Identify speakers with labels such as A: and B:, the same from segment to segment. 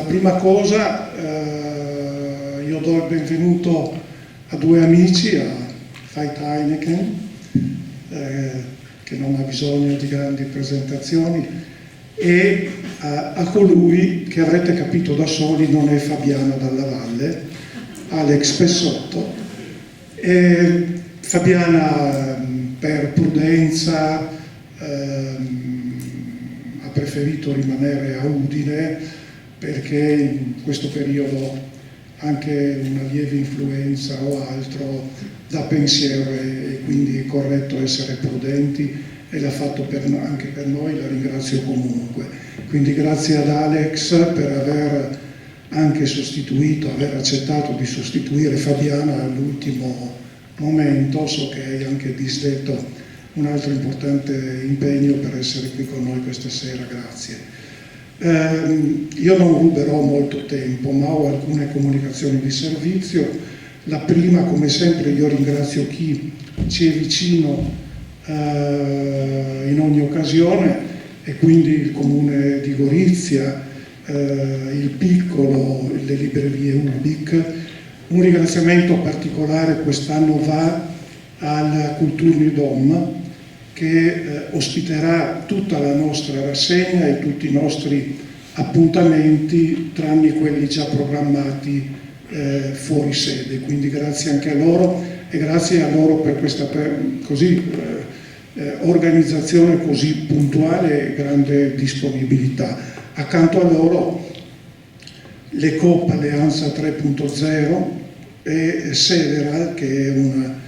A: prima cosa io do il benvenuto a due amici, a Veit Heineken, che non ha bisogno di grandi presentazioni, e a colui che avrete capito da soli non è Fabiana Dalla Valle, Alex Pessotto. Fabiana per prudenza ha preferito rimanere a Udine perché in questo periodo anche una lieve influenza o altro dà pensiero e quindi è corretto essere prudenti, e l'ha fatto anche per noi, la ringrazio comunque. Quindi grazie ad Alex per aver anche aver accettato di sostituire Fabiana all'ultimo momento. So che hai anche disdetto un altro importante impegno per essere qui con noi questa sera, grazie. Io non ruberò molto tempo, ma ho alcune comunicazioni di servizio. La prima, come sempre, io ringrazio chi ci è vicino in ogni occasione, e quindi il Comune di Gorizia, il Piccolo, le librerie Ubic. Un ringraziamento particolare quest'anno va al Kulturny-Dom, che ospiterà tutta la nostra rassegna e tutti i nostri appuntamenti, tranne quelli già programmati fuori sede. Quindi grazie anche a loro, e grazie a loro per questa organizzazione così puntuale e grande disponibilità. Accanto a loro le Coop Alleanza 3.0 e Several, che è una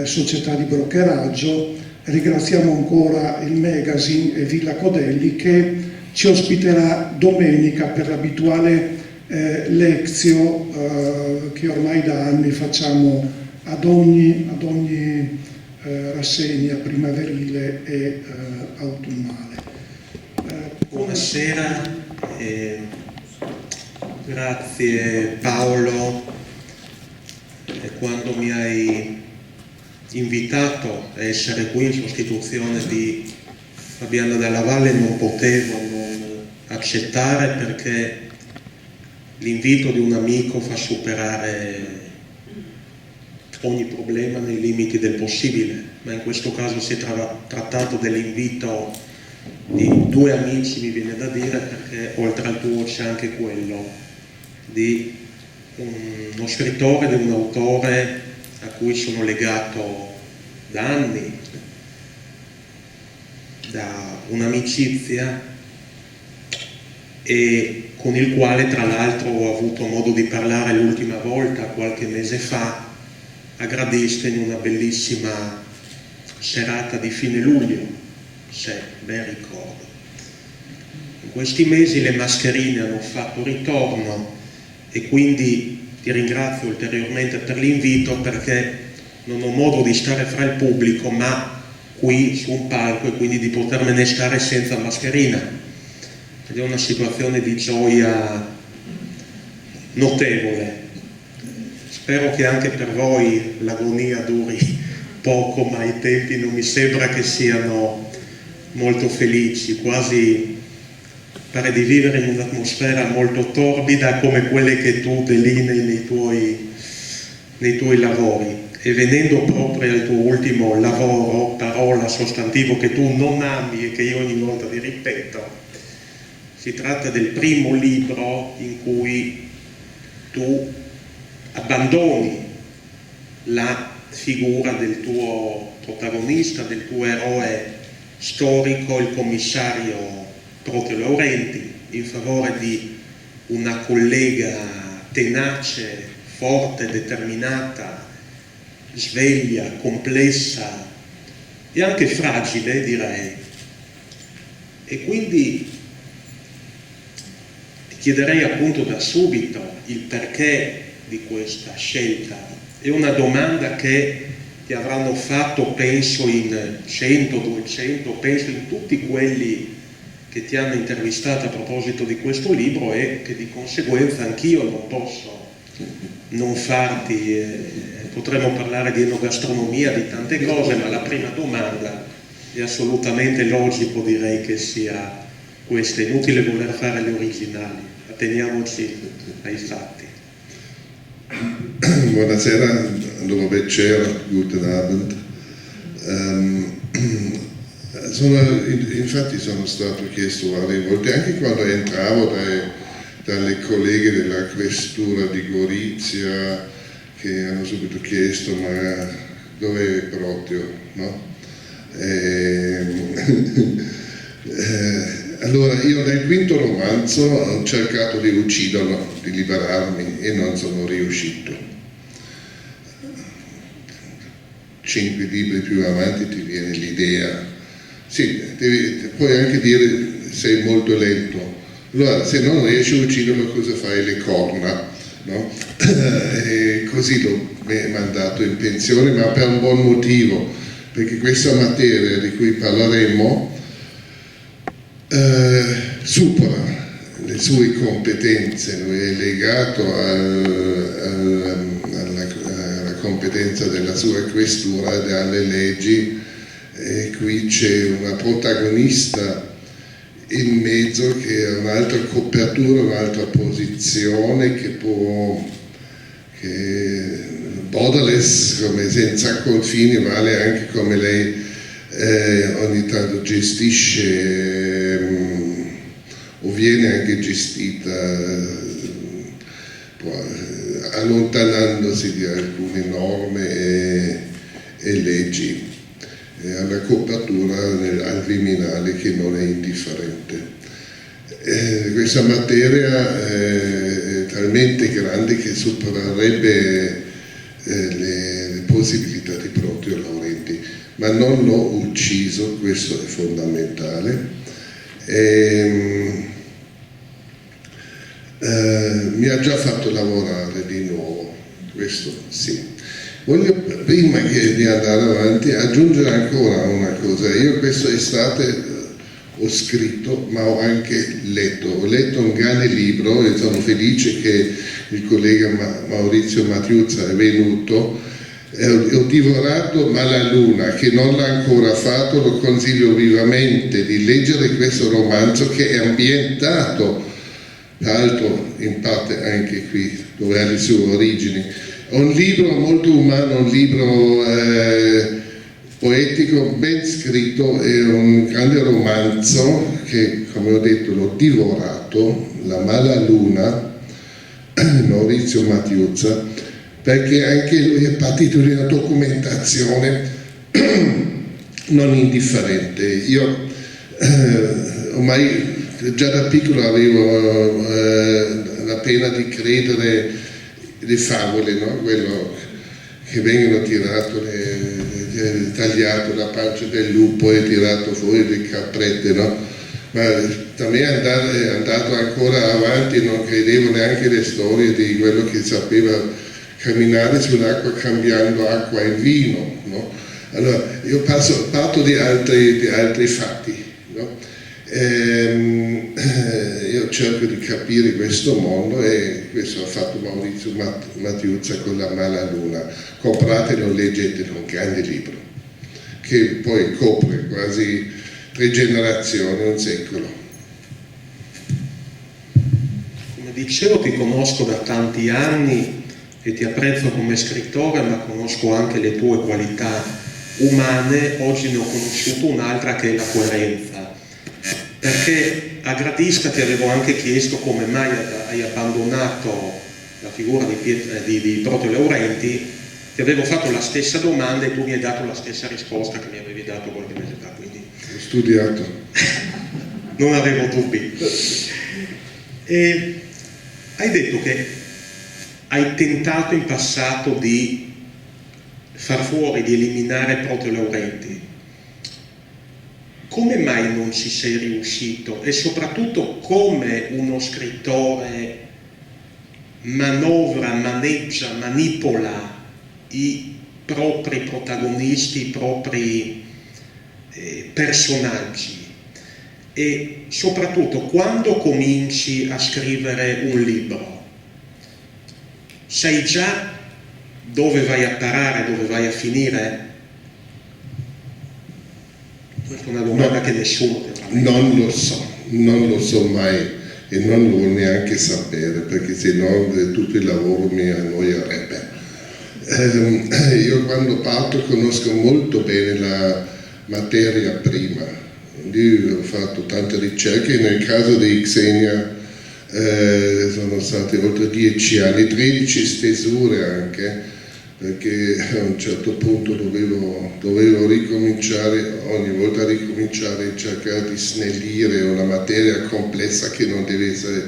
A: società di brokeraggio. Ringraziamo ancora il Magazine e Villa Codelli, che ci ospiterà domenica per l'abituale lezio che ormai da anni facciamo ad ogni rassegna primaverile e autunnale.
B: Buonasera, grazie Paolo. Quando mi hai invitato a essere qui in sostituzione di Fabiana Dalla Valle non potevo non accettare, perché l'invito di un amico fa superare ogni problema nei limiti del possibile, ma in questo caso si è trattato dell'invito di due amici, mi viene da dire, perché oltre al tuo c'è anche quello di uno scrittore, di un autore a cui sono legato da anni, da un'amicizia, e con il quale tra l'altro ho avuto modo di parlare l'ultima volta qualche mese fa a Gradisca, in una bellissima serata di fine luglio, se ben ricordo. In questi mesi le mascherine hanno fatto ritorno, e quindi ti ringrazio ulteriormente per l'invito, perché non ho modo di stare fra il pubblico, ma qui su un palco, e quindi di potermene stare senza mascherina, ed è una situazione di gioia notevole. Spero che anche per voi l'agonia duri poco, ma i tempi non mi sembra che siano molto felici, quasi pare di vivere in un'atmosfera molto torbida, come quelle che tu delinei nei tuoi lavori. E venendo proprio al tuo ultimo lavoro, parola, sostantivo che tu non ami e che io ogni volta ti ripeto, si tratta del primo libro in cui tu abbandoni la figura del tuo protagonista, del tuo eroe storico, il commissario Proteo Laurenti, in favore di una collega tenace, forte, determinata, sveglia, complessa e anche fragile, direi. E quindi ti chiederei appunto da subito il perché di questa scelta. È una domanda che ti avranno fatto, penso, in 100, 200, penso in tutti quelli che ti hanno intervistato a proposito di questo libro, e che di conseguenza anch'io non posso non farti. Potremmo parlare di enogastronomia, di tante cose, ma la prima domanda è assolutamente logico, direi che sia questa. È inutile voler fare le originali. atteniamoci ai fatti.
C: Buonasera, dopo večer, guten Abend. Infatti sono stato chiesto varie volte, anche quando entravo dalle colleghe della questura di Gorizia, che hanno subito chiesto ma dove è Proteo, no? Allora io nel quinto romanzo ho cercato di ucciderlo, di liberarmi, e non sono riuscito. 5 libri più avanti ti viene l'idea, sì, puoi anche dire sei molto lento, allora se non riesci a ucciderlo cosa fai? Le corna, no? E così l'ho mandato in pensione, ma per un buon motivo, perché questa materia di cui parleremo supera le sue competenze, lui è legato alla competenza della sua questura e alle leggi, e qui c'è una protagonista in mezzo che ha un'altra copertura, un'altra posizione che borderless, come senza confini, vale anche come lei ogni tanto gestisce o viene anche gestita, allontanandosi di alcune norme e leggi. Ha una copertura al Viminale che non è indifferente. Questa materia è talmente grande che supererebbe le possibilità di Proteo Laurenti, ma non l'ho ucciso, questo è fondamentale. Mi ha già fatto lavorare di nuovo, questo sì. Voglio, prima di andare avanti, aggiungere ancora una cosa. Io questa estate ho scritto, ma ho anche letto. Ho letto un grande libro e sono felice che il collega Maurizio Matiuzza è venuto. Ho divorato Malaluna, che non l'ha ancora fatto, lo consiglio vivamente di leggere questo romanzo che è ambientato, tra l'altro in parte anche qui, dove ha le sue origini. È un libro molto umano, un libro poetico, ben scritto, è un grande romanzo che, come ho detto, l'ho divorato, La Malaluna, Maurizio Matiuzza, perché anche lui è partito di una documentazione non indifferente. Io ormai già da piccolo avevo la pena di credere le favole, no? Quello che vengono tagliato la pancia del lupo e tirato fuori le caprette, no? Ma da me è andato ancora avanti, non credevo neanche alle storie di quello che sapeva camminare sull'acqua cambiando acqua in vino, no? Allora io parto di altri fatti, no? Io cerco di capire questo mondo e questo ha fatto Maurizio Matiuzza con La Malaluna. Compratelo, leggetelo, un grande libro che poi copre quasi 3 generazioni, un secolo.
B: Come dicevo, ti conosco da tanti anni e ti apprezzo come scrittore, ma conosco anche le tue qualità umane. Oggi ne ho conosciuto un'altra, che è la coerenza, perché a Gradisca ti avevo anche chiesto come mai hai abbandonato la figura di Proteo Laurenti. Ti avevo fatto la stessa domanda e tu mi hai dato la stessa risposta che mi avevi dato qualche mese fa, quindi
C: Ho studiato.
B: Non avevo dubbi. E hai detto che hai tentato in passato di far fuori, di eliminare Proteo Laurenti. Come mai non ci sei riuscito? E soprattutto come uno scrittore manovra, maneggia, manipola i propri protagonisti, i propri personaggi? E soprattutto quando cominci a scrivere un libro, sai già dove vai a parare, dove vai a finire? Questa è una domanda che nessuno ti fa.
C: Non lo so mai. e non lo vuole neanche sapere, perché se no tutto il lavoro mi annoierebbe. Io quando parto conosco molto bene la materia prima, io ho fatto tante ricerche, nel caso di Xenia sono stati oltre 10 anni, 13 stesure anche, perché a un certo punto dovevo ricominciare, ogni volta ricominciare a cercare di snellire una materia complessa che non deve essere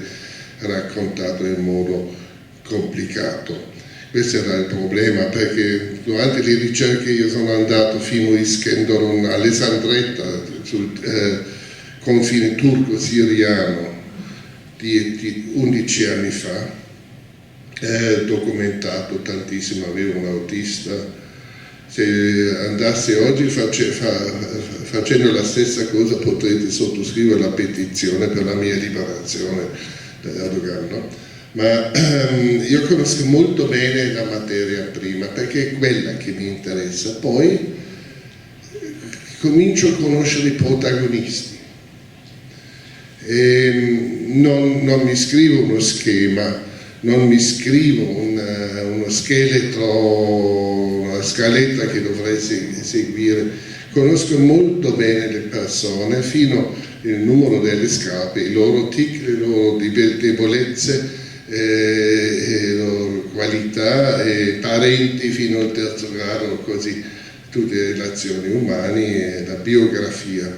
C: raccontata in modo complicato. Questo era il problema, perché durante le ricerche io sono andato fino a Iskenderun, Alessandretta, sul confine turco-siriano di 11 anni fa, documentato tantissimo, avevo un autista. Se andasse oggi facendo la stessa cosa potrete sottoscrivere la petizione per la mia liberazione da Erdogan, no? Ma io conosco molto bene la materia prima, perché è quella che mi interessa. Poi comincio a conoscere i protagonisti. Non mi scrivo uno schema, non mi scrivo uno scheletro, una scaletta che dovrei seguire. Conosco molto bene le persone, fino al numero delle scarpe, i loro tic, le loro debolezze, le loro qualità, parenti fino al terzo grado, così tutte le relazioni umane e la biografia.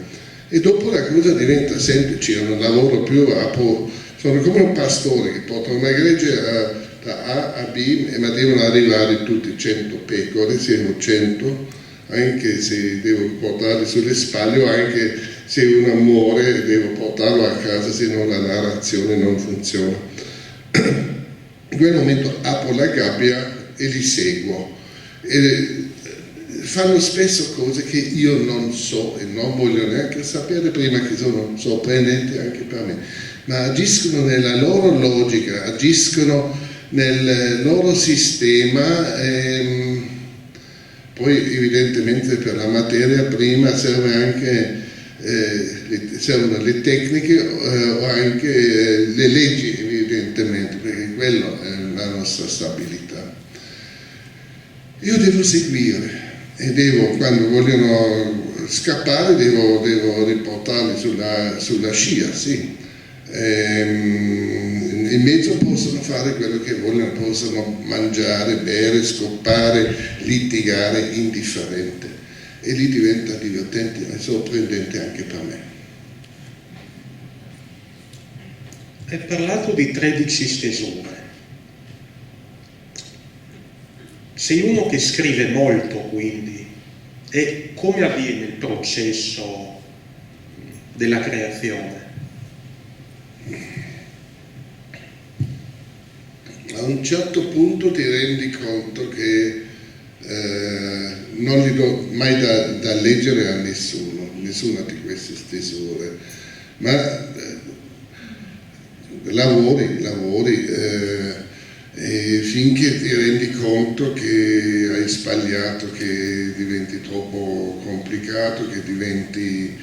C: E dopo la cosa diventa semplice, non lavoro più, sono come un pastore che porta una gregge da A a B, ma devono arrivare tutti 100 pecore, siamo 100, anche se devo portarli sulle spalle, o anche se uno muore devo portarlo a casa, se no la narrazione non funziona. In quel momento apro la gabbia e li seguo. Fanno spesso cose che io non so e non voglio neanche sapere prima, che sono sorprendenti anche per me, ma agiscono nella loro logica, agiscono nel loro sistema. Poi evidentemente per la materia prima servono le tecniche o anche le leggi, evidentemente, perché quello è la nostra stabilità. Io devo seguire e quando vogliono scappare devo riportarli sulla scia, sì. In mezzo possono fare quello che vogliono, possono mangiare, bere, scoppare, litigare, indifferente, e lì diventa divertente e sorprendente anche per me.
B: Hai parlato di 13 stesure. Sei uno che scrive molto, quindi, e come avviene il processo della creazione?
C: A un certo punto ti rendi conto che non li do mai da leggere a nessuna di queste stesure, ma lavori e finché ti rendi conto che hai sbagliato, che diventi troppo complicato, che diventi...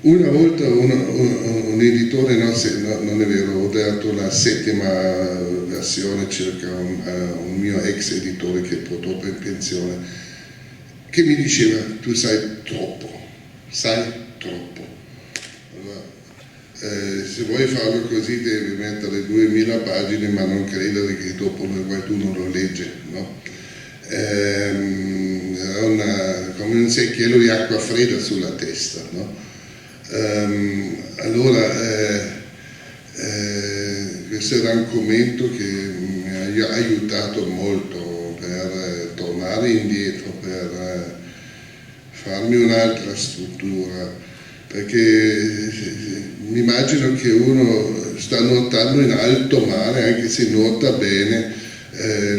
C: Una volta un editore, non è vero, ho dato la 7ª versione circa un mio ex editore che è purtroppo in pensione, che mi diceva: tu sai troppo. Allora, se vuoi farlo così devi mettere 2000 pagine, ma non credere che dopo qualcuno lo legge, no? Era come un secchiello di acqua fredda sulla testa, no? Allora questo era un commento che mi ha aiutato molto per tornare indietro, per farmi un'altra struttura, perché mi immagino che uno sta nuotando in alto mare, anche se nuota bene,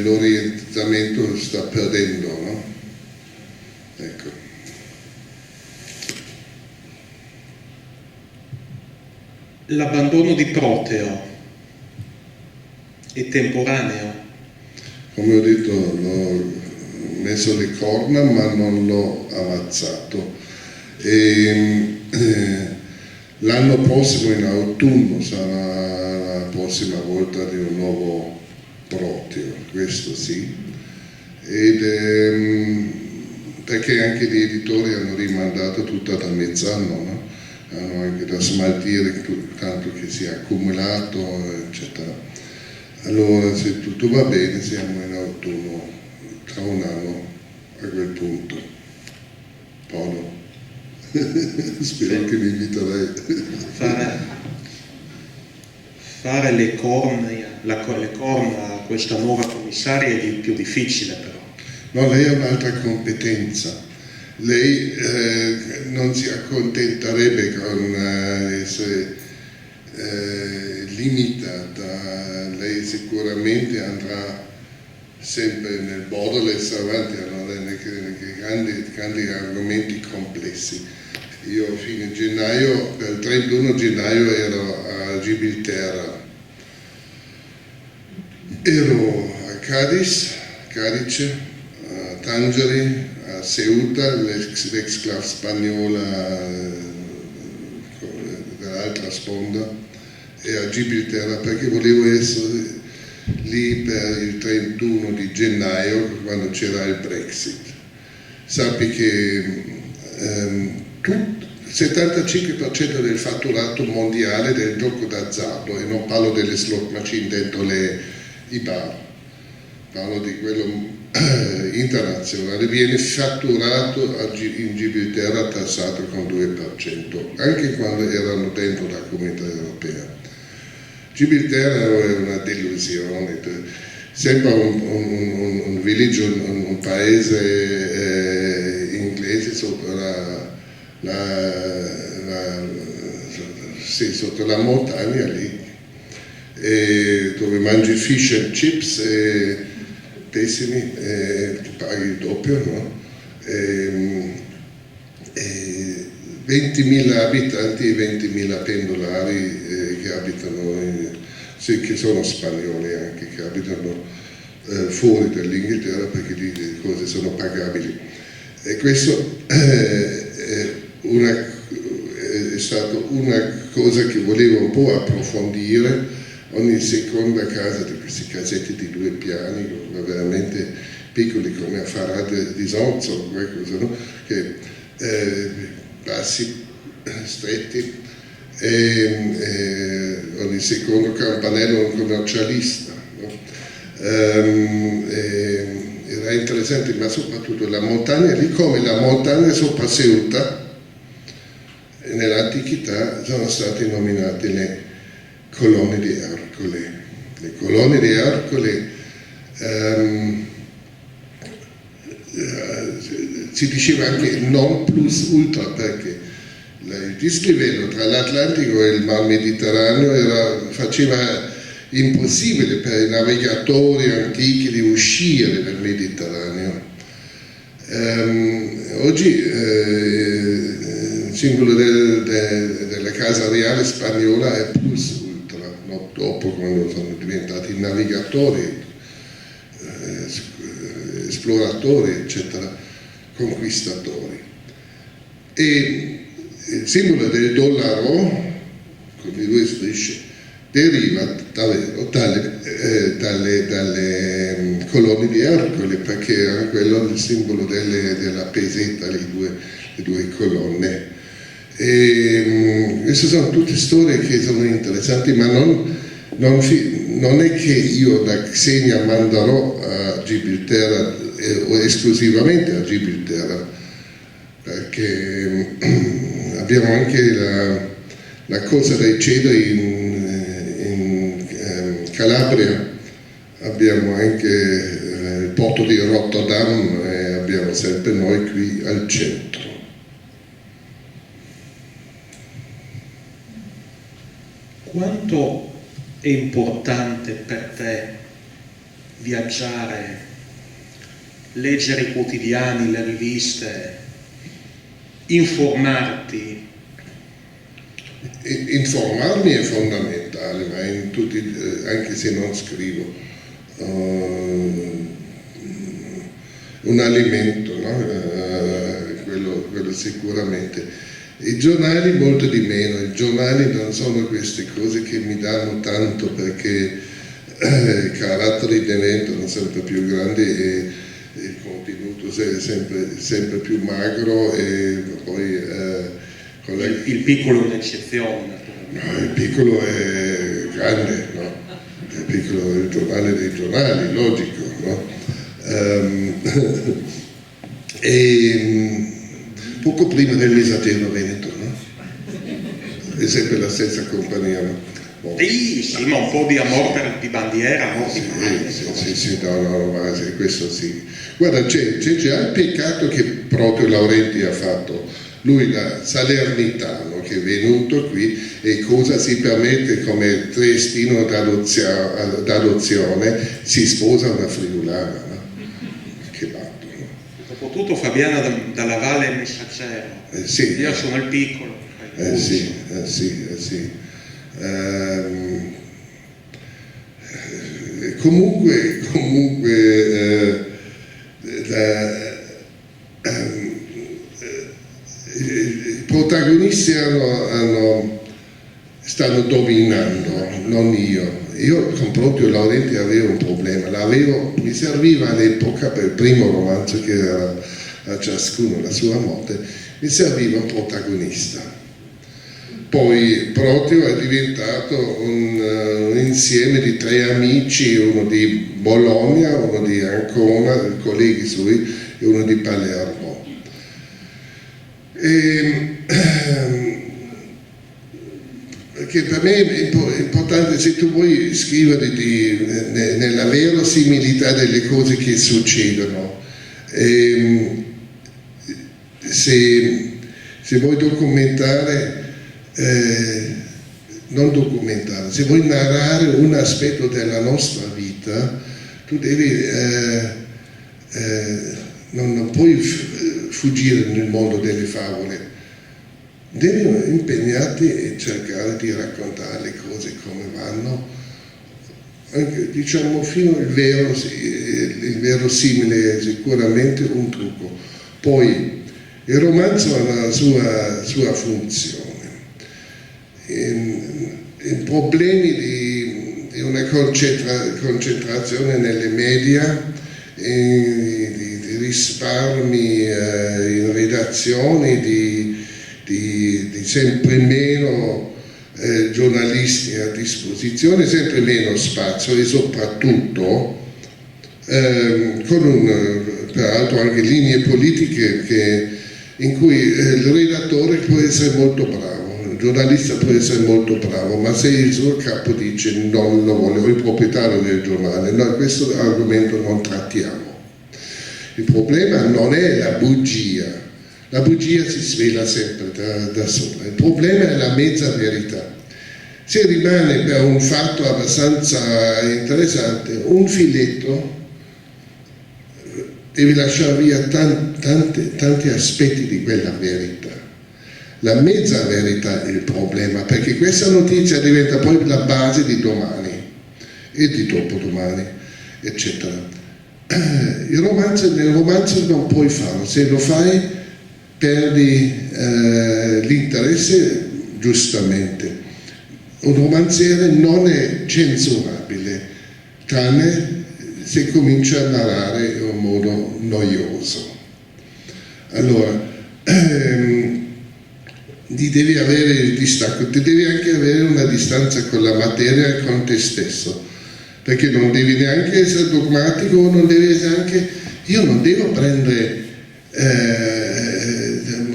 C: l'orientamento sta perdendo, no? Ecco.
B: L'abbandono di Proteo è temporaneo?
C: Come ho detto, l'ho messo le corna ma non l'ho ammazzato. L'anno prossimo in autunno sarà la prossima volta di un nuovo Protio, questo sì, perché anche gli editori hanno rimandato tutto da mezz'anno, no? Hanno anche da smaltire tanto che si è accumulato, eccetera. Allora, se tutto va bene, siamo in autunno, tra un anno a quel punto. Paolo, spero che mi inviterai.
B: Fare le corna a questa nuova commissaria è il più difficile però.
C: No, lei ha un'altra competenza. Lei non si accontenterebbe con essere limitata, lei sicuramente andrà sempre nel borderless avanti, allora, nei grandi argomenti complessi. Io a fine gennaio, per il 31 gennaio ero a Gibilterra, ero a Cadiz, Cadice, a Tangeri, a Ceuta, l'ex club spagnola dell'altra sponda, e a Gibilterra perché volevo essere lì per il 31 di gennaio quando c'era il Brexit. Sappi che il 75% del fatturato mondiale del gioco d'azzardo, e non parlo delle slot machine dentro i bar, parlo di quello internazionale, viene fatturato in Gibilterra, tassato con 2%, anche quando erano dentro la comunità europea. Gibilterra è una delusione, sembra un villaggio, un paese inglese sopra sotto la montagna lì, dove mangi fish and chips pessimi, ti paghi il doppio, no? 20.000 abitanti e 20.000 pendolari che abitano, che sono spagnoli anche, che abitano fuori dall'Inghilterra perché lì le cose sono pagabili. E questo è stata una cosa che volevo un po' approfondire. Ogni seconda casa di questi casetti di 2 piani, veramente piccoli come a Farad di Sonzo, qualcosa, no? Che, bassi, stretti, ogni secondo campanello un commercialista, no? Era interessante, ma soprattutto la montagna lì, come la montagna sopra Ceuta, nell'antichità sono state nominate le colonne di Ercole. Le colonne di Ercole si diceva anche non plus ultra, perché il dislivello tra l'Atlantico e il Mar Mediterraneo faceva impossibile per i navigatori antichi di uscire dal Mediterraneo. Oggi il simbolo della casa reale spagnola è plus ultra, no? Dopo, quando sono diventati navigatori, esploratori, eccetera, conquistatori. E il simbolo del dollaro, con le 2 strisce, deriva davvero dalle colonne di Ercole, perché era quello il simbolo della pesetta, le due colonne. E queste sono tutte storie che sono interessanti, ma non è che io da Xenia manderò a Gibilterra o esclusivamente a Gibilterra, perché abbiamo anche la Cosa dei Cedri in Calabria, abbiamo anche il porto di Rotterdam e abbiamo sempre noi qui al centro.
B: Quanto è importante per te viaggiare, leggere i quotidiani, le riviste, informarti?
C: Informarmi è fondamentale, ma anche se non scrivo, un alimento, no? Quello sicuramente. I giornali molto di meno, i giornali non sono queste cose che mi danno tanto, perché i caratteri diventano sempre più grandi e il contenuto è sempre più magro, e poi
B: il piccolo è un'eccezione, naturalmente.
C: no, il piccolo è grande, no? Il piccolo è il giornale dei giornali, logico, no? Poco prima del Mesatero Veneto, no? È sempre la stessa compagnia, no?
B: Sì, ma un po' di amore di bandiera, no?
C: Sì, no, ma questo sì. Guarda, c'è già il peccato che proprio Laurenti ha fatto. Lui da salernitano che è venuto qui, e cosa si permette come trestino d'adozione, si sposa una friulana, no? Che batto, no?
B: Dopotutto Fabiana dalla Valle Messaggero,
C: Sì.
B: Io sono il piccolo.
C: Sì. Comunque i protagonisti stanno dominando, non io. Io con proprio Laurenti avevo un problema, mi serviva all'epoca, per il primo romanzo che era A ciascuno la sua morte, mi serviva un protagonista. Poi Proteo è diventato un insieme di 3 amici, uno di Bologna, uno di Ancona, colleghi suoi, e uno di Palermo. Perché per me è importante, se tu vuoi scrivere nella verosimilità delle cose che succedono, se vuoi se vuoi narrare un aspetto della nostra vita, tu devi non puoi fuggire nel mondo delle favole, devi impegnarti e cercare di raccontare le cose come vanno, anche, diciamo, fino al il verosimile è sicuramente un trucco. Poi il romanzo ha la sua funzione. I problemi di una concentrazione nelle media, di risparmi in redazioni, di sempre meno giornalisti a disposizione, sempre meno spazio, e soprattutto con peraltro anche linee politiche in cui il redattore può essere molto bravo, il giornalista può essere molto bravo, ma se il suo capo dice non lo vuole, o il proprietario del giornale, noi questo argomento non trattiamo. Il problema non è la bugia si svela sempre da sola, il problema è la mezza verità. Se rimane per un fatto abbastanza interessante un filetto, devi lasciare via tanti aspetti di quella verità. La mezza verità è il problema, perché questa notizia diventa poi la base di domani e di dopodomani, eccetera. Nel romanzo non puoi farlo, se lo fai perdi l'interesse, giustamente. Un romanziere non è censurabile, tranne se comincia a narrare in un modo noioso. Allora, devi avere il distacco, devi anche avere una distanza con la materia e con te stesso, perché non devi neanche essere dogmatico, io non devo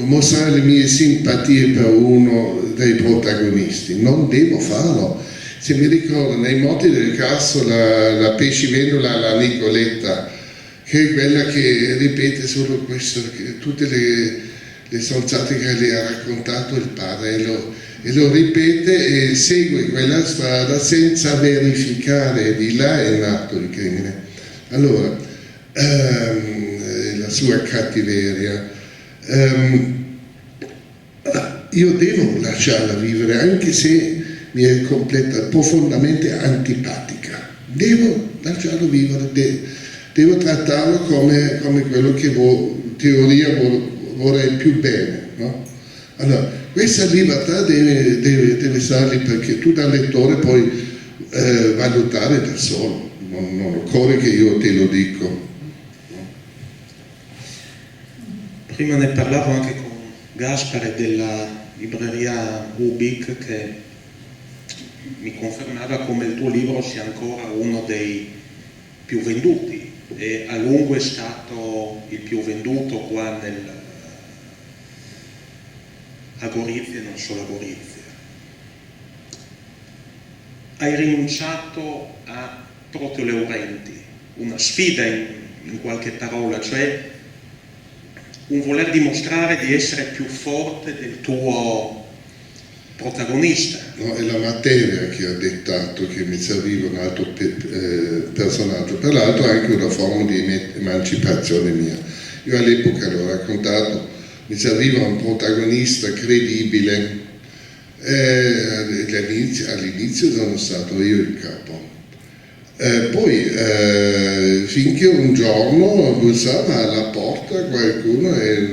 C: mostrare le mie simpatie per uno dei protagonisti, non devo farlo. Se mi ricordo nei Morti del Castro la pescivendola alla Nicoletta, che è quella che ripete solo questo, tutte le stronzate che le ha raccontato il padre, e lo ripete e segue quella strada senza verificare, di là è nato il crimine. Allora, la sua cattiveria, io devo lasciarla vivere, anche se mi è profondamente antipatica, devo lasciarlo vivere, devo trattarlo come quello che teoria vorrei più bene, no? Allora, questa libertà deve stare lì, perché tu da lettore puoi valutare da solo, non occorre che io te lo dico.
B: Prima ne parlavo anche con Gaspare della libreria Ubik, che mi confermava come il tuo libro sia ancora uno dei più venduti, e a lungo è stato il più venduto qua a Gorizia e non solo a Gorizia. Hai rinunciato a Proteo Laurenti, una sfida in qualche parola, cioè un voler dimostrare di essere più forte del tuo protagonista.
C: No, è la materia che ha dettato che mi serviva un altro personaggio, peraltro anche una forma di emancipazione mia. Io all'epoca l'ho raccontato, mi serviva un protagonista credibile, all'inizio sono stato io il capo. Poi finché un giorno bussava alla porta qualcuno e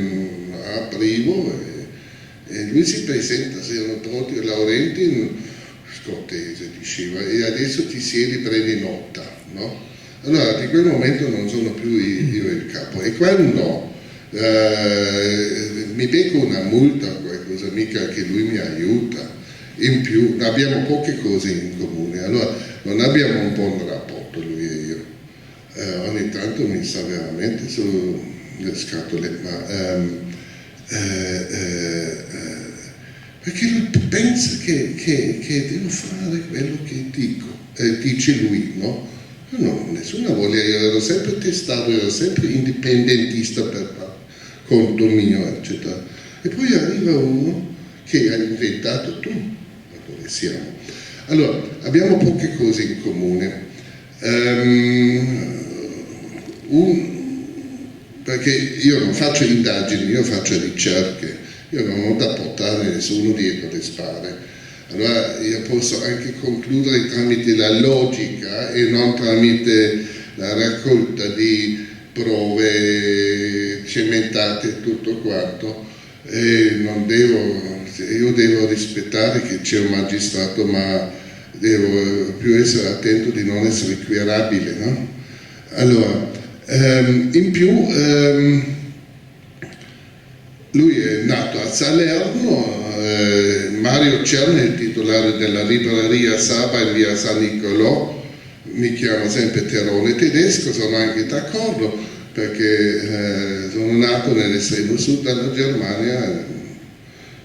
C: aprivo e lui si presenta, se erano Proteo Laurenti, scortese, diceva, e adesso ti siedi, prendi nota, no? Allora di quel momento non sono più io il capo, e quando mi becco una multa o qualcosa, mica che lui mi aiuta. In più abbiamo poche cose in comune, allora non abbiamo un buon rapporto lui e io, ogni tanto mi sta veramente sulle scatole, ma perché lui pensa che devo fare quello che dico, dice lui, no? No, nessuna voglia, io ero sempre testato, ero sempre indipendentista per conto mio, eccetera. E poi arriva uno che ha inventato tu, ma dove siamo? Allora, abbiamo poche cose in comune, perché io non faccio indagini, io faccio ricerche, io non ho da portare nessuno dietro le spalle. Allora io posso anche concludere tramite la logica e non tramite la raccolta di prove cementate e tutto quanto. E io devo rispettare che c'è un magistrato, ma devo più essere attento di non essere querabile, no? Allora, in più lui è nato a Salerno, Mario Cerni è il titolare della libreria Saba in via San Nicolò, mi chiama sempre Terone tedesco, sono anche d'accordo perché sono nato nell'estremo sud della Germania,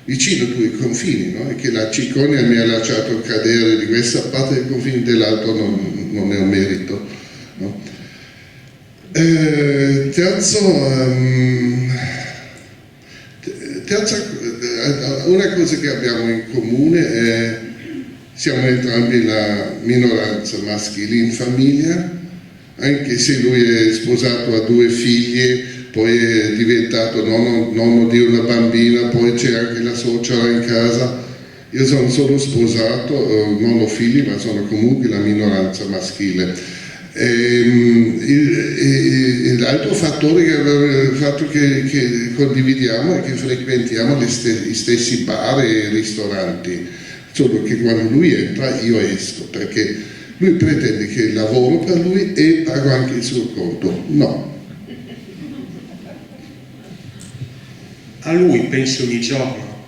C: vicino ai due confini, no? E che la Ciconia mi ha lasciato cadere di questa parte del confine, dell'altro non ne ho merito, no? Una cosa che abbiamo in comune è siamo entrambi la minoranza maschile in famiglia, anche se lui è sposato, ha 2 figlie, poi è diventato nonno di una bambina, poi c'è anche la suocera in casa. Io sono solo sposato, non ho figli, ma sono comunque la minoranza maschile. L'altro fattore il fatto che condividiamo è che frequentiamo gli stessi bar e ristoranti, solo che quando lui entra io esco, perché lui pretende che lavoro per lui e pago anche il suo conto. No.
B: A lui pensi ogni giorno?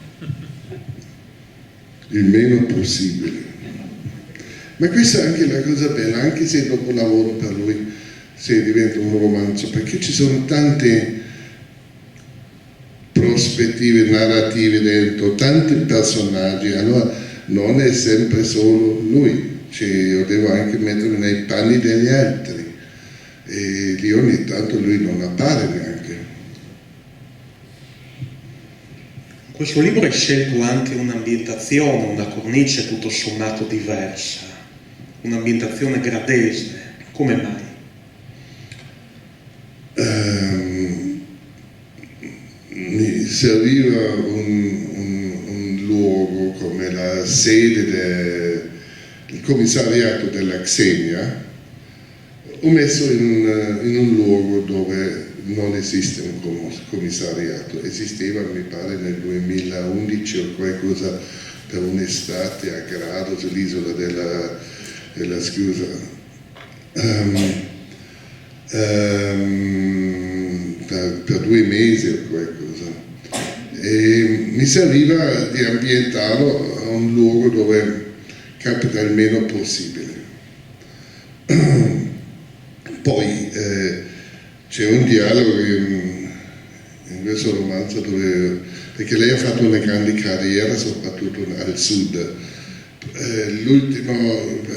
C: Il meno possibile. Ma questa è anche la cosa bella, anche se dopo lavoro per lui, se diventa un romanzo, perché ci sono tante prospettive narrative dentro, tanti personaggi, allora non è sempre solo lui, io devo anche mettermi nei panni degli altri, e lì ogni tanto lui non appare neanche.
B: In questo libro hai scelto anche un'ambientazione, una cornice tutto sommato diversa, un'ambientazione gradese. Come mai?
C: Mi serviva un luogo come la sede del commissariato della Xenia. Ho messo in un luogo dove non esiste un commissariato, esisteva mi pare nel 2011 o qualcosa per un'estate a Grado sull'isola della Scusa, per 2 mesi o qualcosa, e mi serviva di ambientarlo a un luogo dove capita il meno possibile. Poi c'è un dialogo in questo romanzo perché lei ha fatto una grande carriera soprattutto al sud.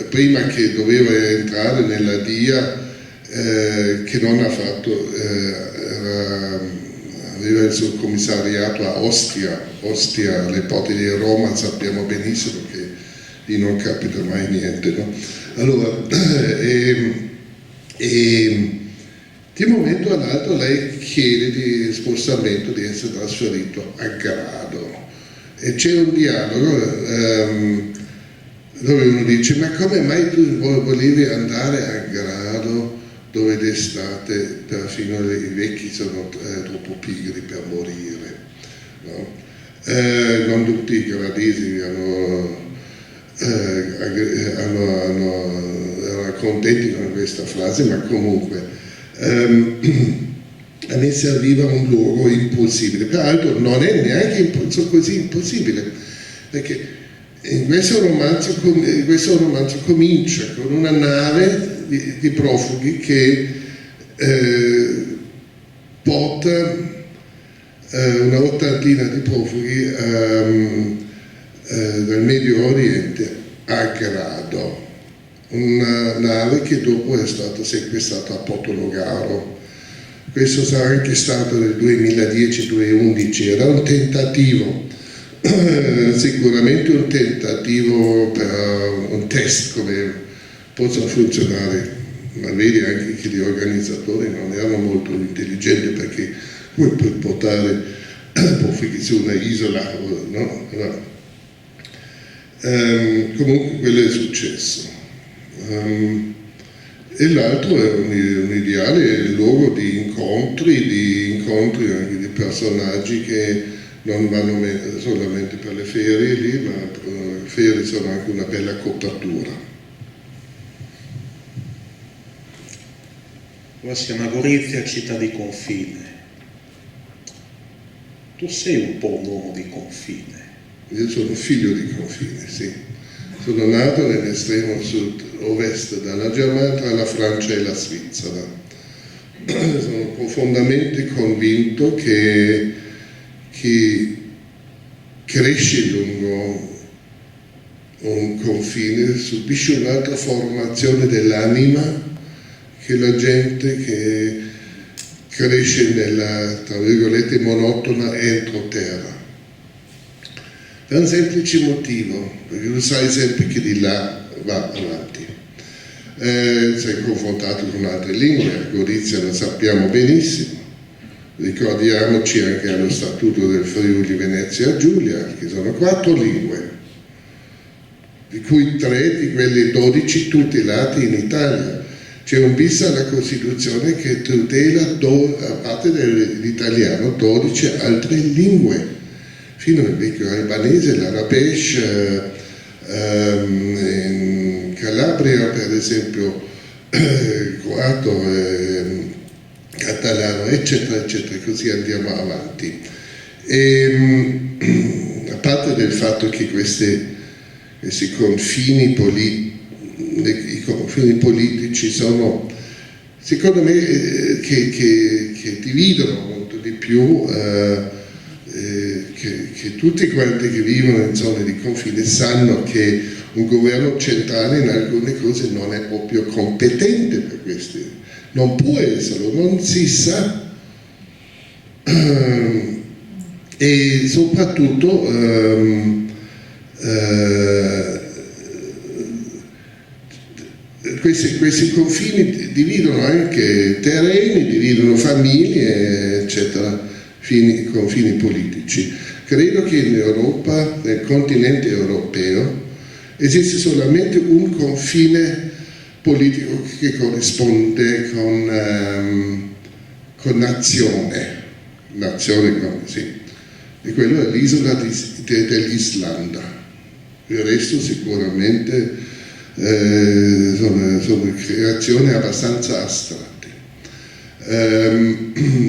C: Prima che doveva entrare nella DIA, che non ha fatto, aveva il suo commissariato a Ostia, alle porte di Roma, sappiamo benissimo che lì non capita mai niente, no? Allora, di un momento all'altro lei chiede di spostamento, di essere trasferito a Grado, e c'è un dialogo dove uno dice: ma come mai tu volevi andare a Grado dove d'estate perfino i vecchi sono troppo pigri per morire, no? Non tutti i gradesi erano contenti con questa frase, ma comunque a me serviva un luogo impossibile. Peraltro non è neanche così impossibile, perché in questo romanzo comincia con una nave di profughi che porta una ottantina di profughi dal Medio Oriente a Grado, una nave che dopo è stata sequestrata a Portonogaro. Questo sarà anche stato nel 2010-2011, era un tentativo, sicuramente un tentativo per un test come possa funzionare, ma vedi anche che gli organizzatori non erano molto intelligenti, perché puoi portare profughi su una isola, no? Comunque quello è successo. E l'altro è un ideale luogo di incontri anche di personaggi che non vanno solamente per le ferie lì, ma le ferie sono anche una bella copertura.
B: Qua siamo a Gorizia, città di confine. Tu sei un po' un uomo di confine.
C: Io sono figlio di confine, sì. Sono nato nell'estremo sud-ovest della Germania, tra la Francia e la Svizzera. Sono profondamente convinto che chi cresce lungo un confine subisce un'altra formazione dell'anima che la gente che cresce nella, tra virgolette, monotona entroterra. Per un semplice motivo, perché tu sai sempre che di là va avanti. Sei confrontato con altre lingue, a Gorizia lo sappiamo benissimo, ricordiamoci anche allo Statuto del Friuli Venezia Giulia, che sono 4 lingue, di cui 3 di quelle 12 tutelate in Italia. C'è un bis alla Costituzione che tutela, a parte dell'italiano, 12 altre lingue, fino al vecchio albanese, l'arabesh, in Calabria per esempio, croato, catalano, eccetera, eccetera, così andiamo avanti. A parte del fatto che questi confini politici sono, secondo me, che dividono molto di più, che tutti quanti che vivono in zone di confine sanno che un governo centrale in alcune cose non è proprio competente per questi, non può esserlo, non si sa. E soprattutto questi confini dividono anche terreni, dividono famiglie, eccetera, confini politici. Credo che in Europa, nel continente europeo, esiste solamente un confine politico che corrisponde con nazione, sì, e quello è l'isola dell'Islanda. Il resto sicuramente sono creazioni abbastanza astratte.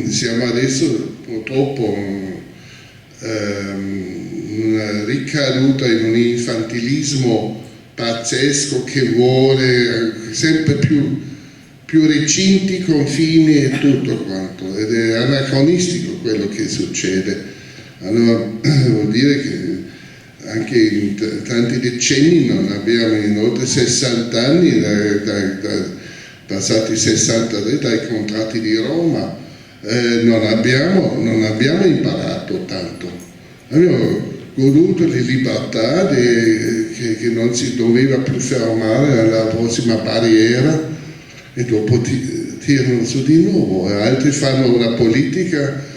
C: Siamo adesso purtroppo una ricaduta in un infantilismo pazzesco che vuole sempre più recinti confini e tutto quanto, ed è anacronistico quello che succede. Allora vuol dire che anche in tanti decenni non abbiamo, in oltre 60 anni, passati 60 dai contratti di Roma, non abbiamo imparato tanto. Abbiamo goduto le libertà che non si doveva più fermare alla prossima barriera e dopo tirano su di nuovo. E altri fanno una politica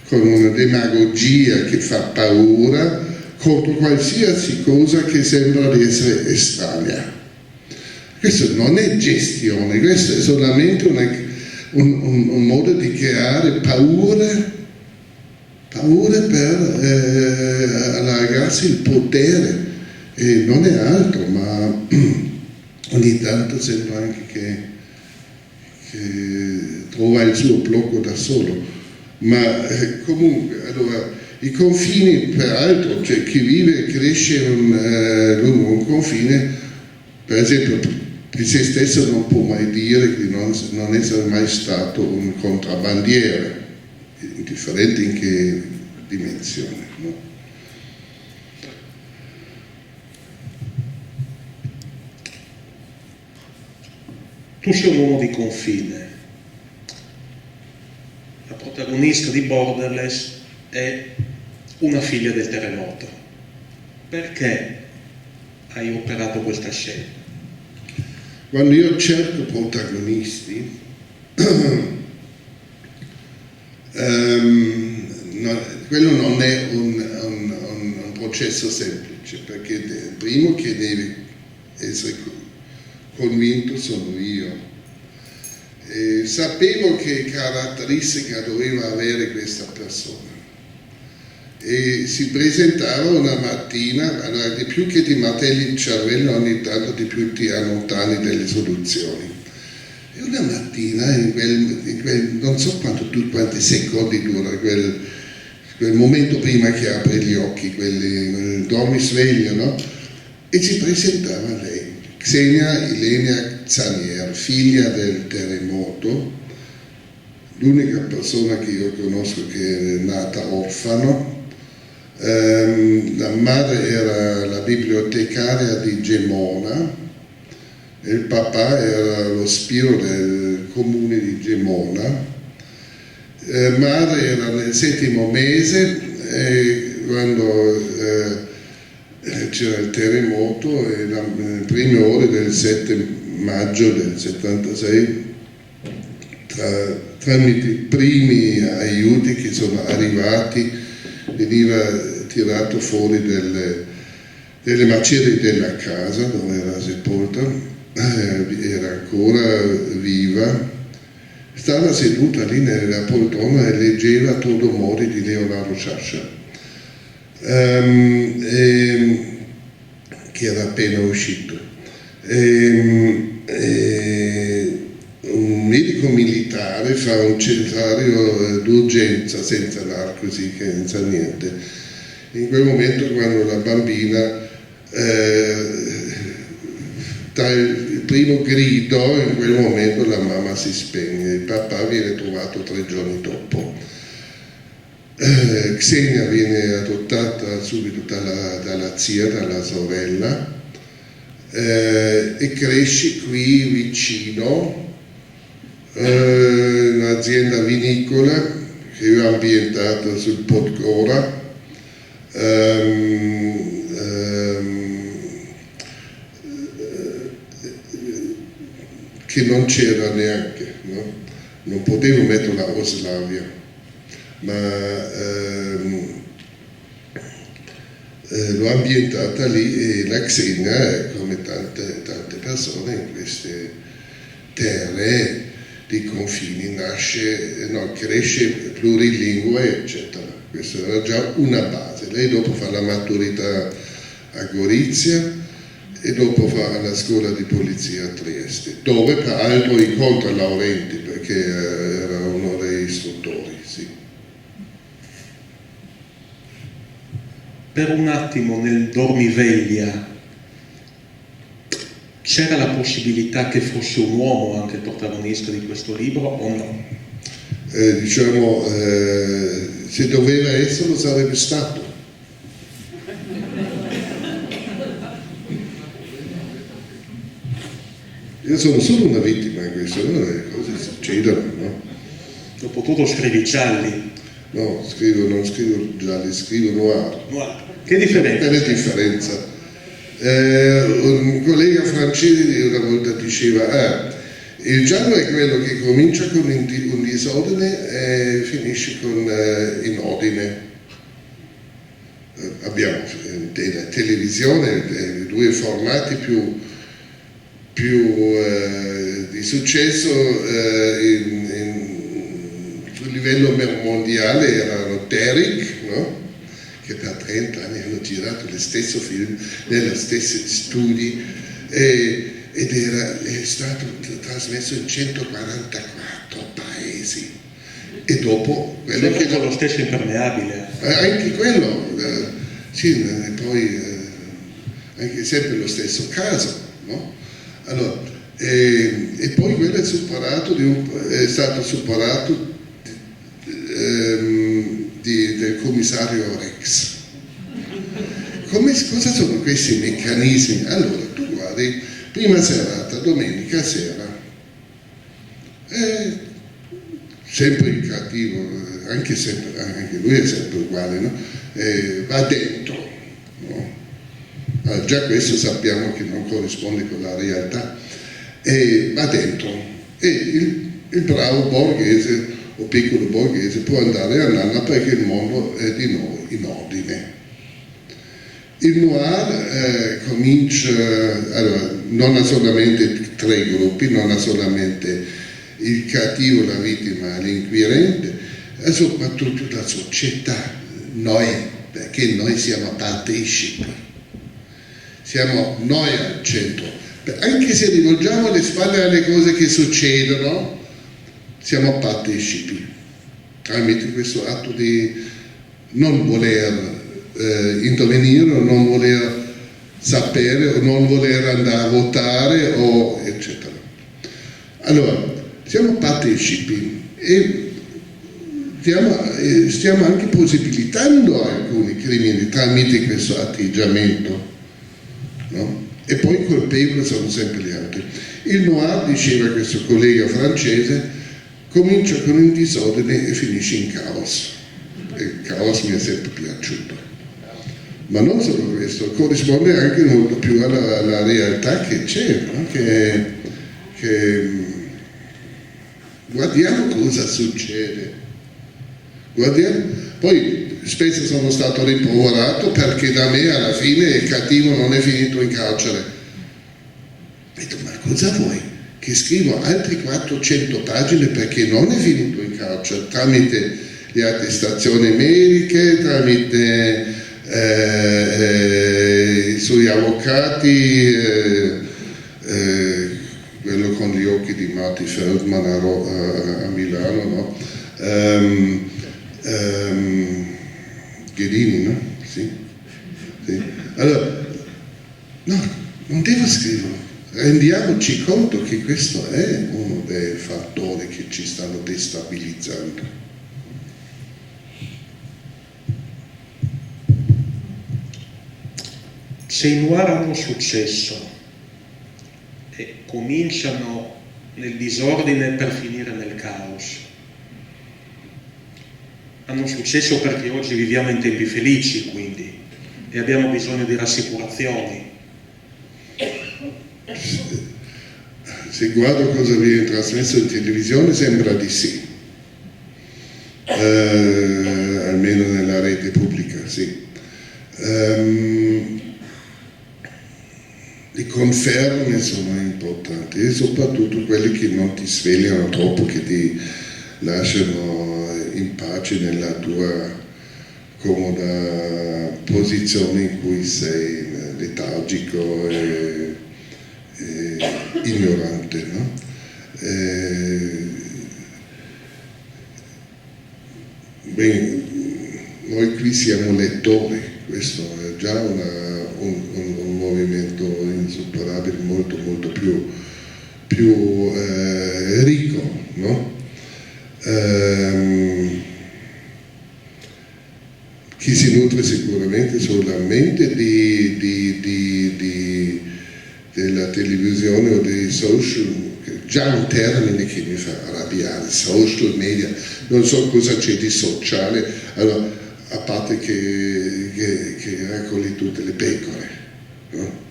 C: con una demagogia che fa paura contro qualsiasi cosa che sembra di essere estranea. Questo non è gestione, questo è solamente un modo di creare paure per allargarsi il potere, e non è altro, ma ogni tanto sembra anche che trova il suo blocco da solo. Ma comunque, allora, i confini, peraltro, cioè chi vive e cresce lungo un confine, per esempio, di se stesso non può mai dire di non essere mai stato un contrabbandiere, indifferente in che dimensione, no?
B: Tu sei un uomo di confine. La protagonista di Borderless è una figlia del terremoto. Perché hai operato questa scelta?
C: Quando io cerco protagonisti, quello non è un processo semplice, perché il primo che deve essere convinto sono io. E sapevo che caratteristica doveva avere questa persona. E si presentava una mattina, allora di più che ti martelli il cervello, ogni tanto di più ti allontani delle soluzioni. E una mattina, in quel non so quanti secondi dura quel momento prima che apri gli occhi, dormi sveglio, no? E si presentava lei, Xenia Ilenia Zanier, figlia del terremoto, l'unica persona che io conosco che è nata orfano. La madre era la bibliotecaria di Gemona, il papà era lo spiro del comune di Gemona. Madre era nel 7° mese quando c'era il terremoto, e nelle prime ore del 7 maggio del 76, tramite i primi aiuti che sono arrivati, veniva tirato fuori delle macerie della casa dove era sepolta, era ancora viva, stava seduta lì nella poltrona e leggeva Todomori di Leonardo Sciascia, che era appena uscito. Un medico militare fa un centrario d'urgenza senza narcosi, senza niente. In quel momento, quando la bambina dà il primo grido, in quel momento la mamma si spegne, il papà viene trovato 3 giorni dopo. Xenia viene adottata subito dalla zia, dalla sorella, e cresce qui vicino, un'azienda vinicola che è ambientata sul Podgora, che non c'era neanche, no? Non potevo mettere la Jugoslavia, ma l'ho ambientata lì, e la Xenia, come tante persone in queste terre, di confini, cresce plurilingue, eccetera. Questa era già una base. Lei dopo fa la maturità a Gorizia e dopo fa la scuola di polizia a Trieste, dove peraltro incontra Laurenti perché era uno dei istruttori. Sì.
B: Per un attimo nel dormiveglia c'era la possibilità che fosse un uomo anche il protagonista di questo libro o no?
C: Se doveva esserlo sarebbe stato. Io sono solo una vittima in questo, le cose succedono, no?
B: Dopotutto scrivi gialli.
C: No, non scrivo gialli, scrivo noir.
B: Che differenza?
C: Qual è la differenza? Un collega francese una volta diceva il giallo è quello che comincia con un disordine e finisce con in ordine. Abbiamo nella televisione due formati più di successo sul livello mondiale erano Derrick, no? Che per 30 anni hanno girato lo stesso film, negli stessi studi ed è stato trasmesso in 144 paesi. E dopo quello che
B: con lo stesso impermeabile.
C: Anche quello, sì, e poi anche sempre lo stesso caso, no? Allora, e poi quello è stato superato del commissario Rex. Cosa sono questi meccanismi? Allora, tu guardi, prima serata, domenica sera, sempre il cattivo, anche lui è sempre uguale, no? Va dentro, no? Allora, già questo sappiamo che non corrisponde con la realtà, va dentro e il bravo borghese o piccolo borghese può andare a nanna perché il mondo è di noi in ordine. Il noir comincia, allora, non ha solamente tre gruppi, non ha solamente il cattivo, la vittima, l'inquirente, e soprattutto la società, noi, perché noi siamo partecipi, siamo noi al centro, anche se rivolgiamo le spalle alle cose che succedono, siamo partecipi, tramite questo atto di non voler intervenire o non voler sapere o non voler andare a votare o eccetera. Allora, siamo partecipi e stiamo anche possibilitando alcuni crimini tramite questo atteggiamento, no? E poi i colpevoli sono sempre gli altri. Il noir, diceva questo collega francese, comincia con un disordine e finisce in caos. E il caos mi è sempre piaciuto. Ma non solo questo, corrisponde anche molto più alla realtà che c'è, no? che guardiamo cosa succede. Guardiamo. Poi spesso sono stato rimproverato perché da me alla fine il cattivo non è finito in carcere. Ho detto, ma cosa vuoi? Che scrivo altre 400 pagine perché non è finito in carcere, tramite le attestazioni mediche, tramite i suoi avvocati, quello con gli occhi di Marty Feldman a Milano, no? Ghedini, no? Sì. Allora, no, non devo scriverlo. Rendiamoci conto che questo è uno dei fattori che ci stanno destabilizzando.
B: Se i noir hanno successo e cominciano nel disordine per finire nel caos, hanno successo perché oggi viviamo in tempi felici, quindi, e abbiamo bisogno di rassicurazioni.
C: Se guardo cosa viene trasmesso in televisione sembra di sì, almeno nella rete pubblica, sì. Le conferme sono importanti e soprattutto quelli che non ti svegliano troppo, che ti lasciano in pace nella tua comoda posizione in cui sei letargico e ignorante, no? Noi qui siamo lettori, questo è già un movimento insuperabile, molto molto più ricco, no? Chi si nutre sicuramente solamente della televisione o dei social, già un termine che mi fa arrabbiare, social media, non so cosa c'è di sociale, allora, a parte che raccogli tutte le pecore, no?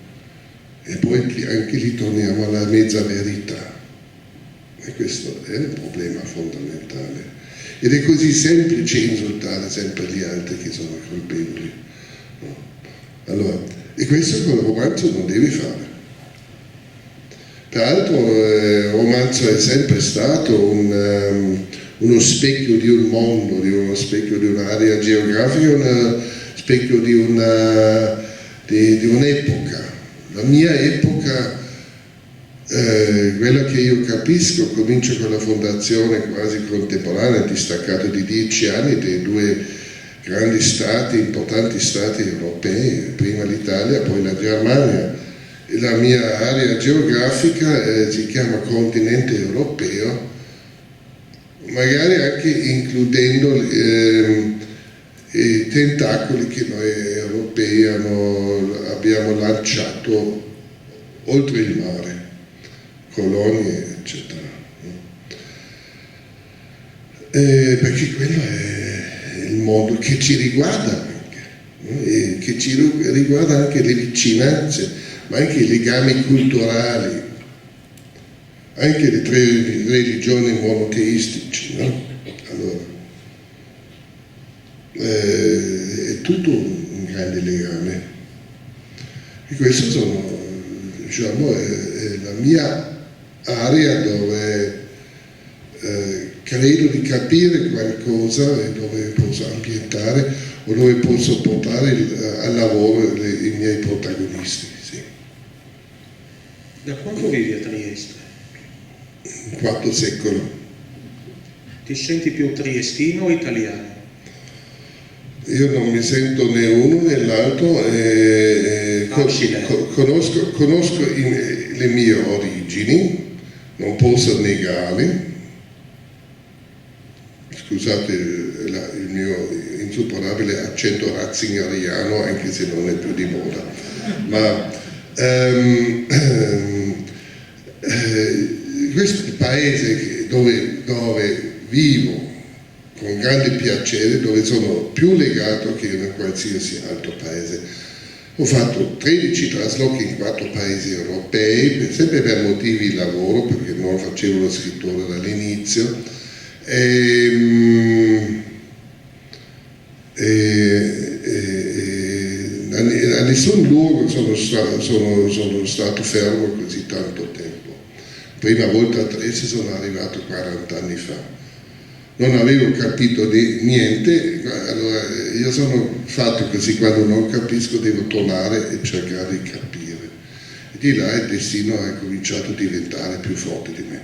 C: E poi anche lì torniamo alla mezza verità, e questo è un problema fondamentale. Ed è così semplice insultare sempre gli altri che sono colpevoli, no? Allora, e questo col romanzo non devi fare. Tra l'altro il romanzo è sempre stato uno specchio di un mondo, uno specchio di un'area geografica, uno specchio di un'epoca. La mia epoca, quella che io capisco, comincia con la fondazione quasi contemporanea, distaccato di 10 anni, dei due grandi stati, importanti stati europei, prima l'Italia, poi la Germania. La mia area geografica si chiama continente europeo, magari anche includendo i tentacoli che noi europei abbiamo lanciato oltre il mare, colonie eccetera. Perché quello è il mondo che ci riguarda anche, no? E che ci riguarda anche le vicinanze, ma anche i legami culturali, anche le 3 religioni monoteistici, no? Allora, è tutto un grande legame. E questo sono, diciamo, è la mia area dove credo di capire qualcosa e dove posso ambientare o dove posso portare al lavoro i miei protagonisti.
B: Da quanto vivi a Trieste?
C: IV secolo.
B: Ti senti più triestino o italiano?
C: Io non mi sento né uno né l'altro, conosco le mie origini, non posso negarle. Scusate il mio insuperabile accento ratzingeriano, anche se non è più di moda, ma questo è il paese dove vivo con grande piacere, dove sono più legato che in qualsiasi altro paese. Ho fatto 13 traslochi in 4 paesi europei, sempre per motivi di lavoro, perché non facevo lo scrittore dall'inizio. A nessun luogo sono stato fermo così tanto tempo. Prima volta a Trieste sono arrivato 40 anni fa. Non avevo capito niente, allora io sono fatto così, quando non capisco devo tornare e cercare di capire. E di là il destino ha cominciato a diventare più forte di me.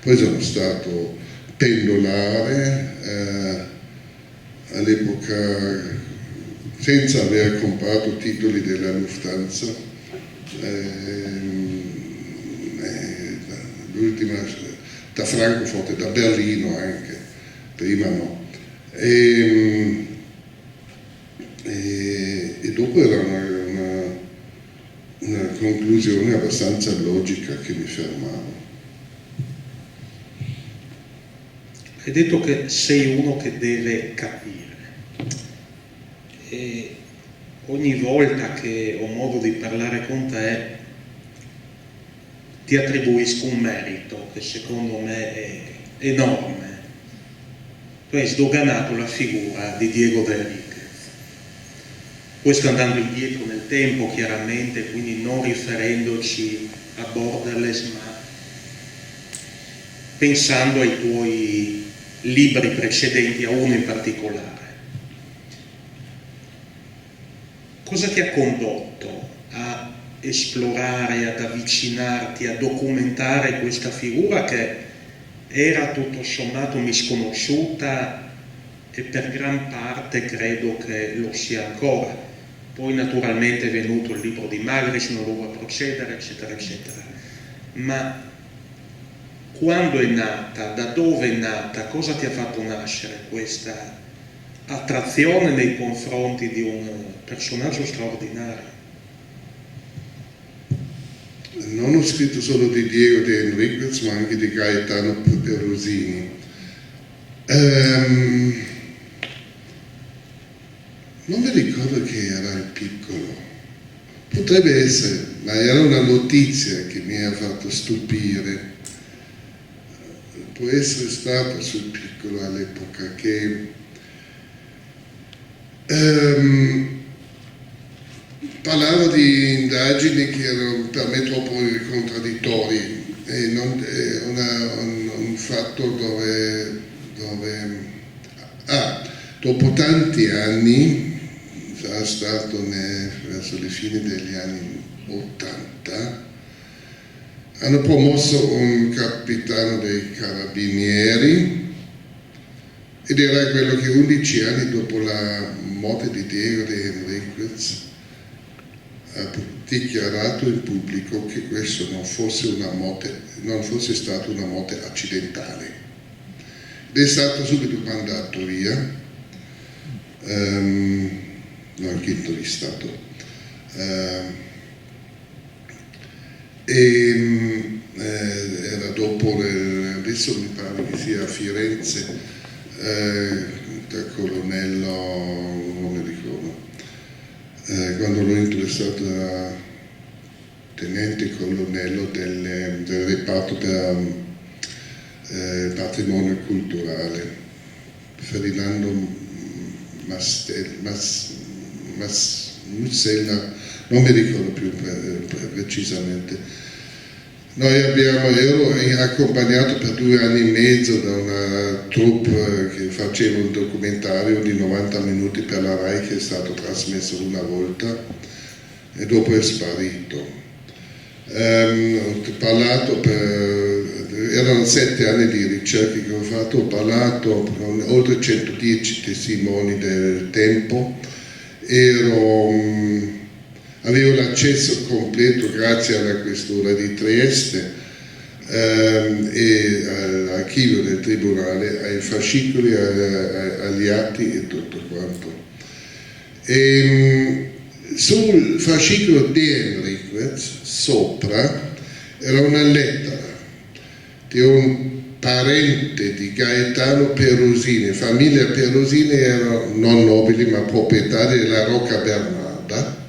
C: Poi sono stato pendolare all'epoca, senza aver comprato titoli della Lufthansa, l'ultima da Francoforte, da Berlino anche, prima no. E dopo era una conclusione abbastanza logica che mi fermavo.
B: Hai detto che sei uno che deve capire. E ogni volta che ho modo di parlare con te ti attribuisco un merito che secondo me è enorme. Tu hai sdoganato la figura di Diego De Enriquez. questo andando indietro nel tempo chiaramente, quindi non riferendoci a Borderless, ma pensando ai tuoi libri precedenti, a uno in particolare. Cosa ti ha condotto a esplorare, ad avvicinarti, a documentare questa figura che era tutto sommato misconosciuta e per gran parte credo che lo sia ancora? Poi naturalmente è venuto il libro di Magritte, non lo vuoi procedere, eccetera, eccetera. Ma quando è nata, da dove è nata, cosa ti ha fatto nascere questa attrazione nei confronti di un personaggio straordinario?
C: Non ho scritto solo di Diego De Enriquez, ma anche di Gaetano Perusini. Non mi ricordo che era il piccolo, potrebbe essere, ma era una notizia che mi ha fatto stupire. Può essere stato sul piccolo all'epoca che parlavo di indagini che erano per me troppo contraddittori e un fatto dove dopo tanti anni, sarà stato verso le fine degli anni 80, hanno promosso un capitano dei carabinieri ed era quello che 11 anni dopo la morte di Diego De Enriquez ha dichiarato in pubblico che questo non fosse stata una morte accidentale. Ed è stato subito mandato via, l'ho anche intervistato. Era dopo, adesso mi pare che sia a Firenze, da colonnello, non mi ricordo, quando l'ho interessato da tenente colonnello del reparto per patrimonio culturale, Ferdinando Massella, non mi ricordo più precisamente. Ero accompagnato per 2 anni e mezzo da una troupe che faceva un documentario di 90 minuti per la RAI che è stato trasmesso una volta e dopo è sparito. Ho parlato erano 7 anni di ricerche che ho fatto, ho parlato con oltre 110 testimoni del tempo, avevo l'accesso completo grazie alla questura di Trieste e all'archivio del tribunale, ai fascicoli, agli atti e tutto quanto. Sul fascicolo De Enriquez, sopra, era una lettera di un parente di Gaetano Perusini. Famiglia Perusini erano non nobili ma proprietari della Rocca Bernarda.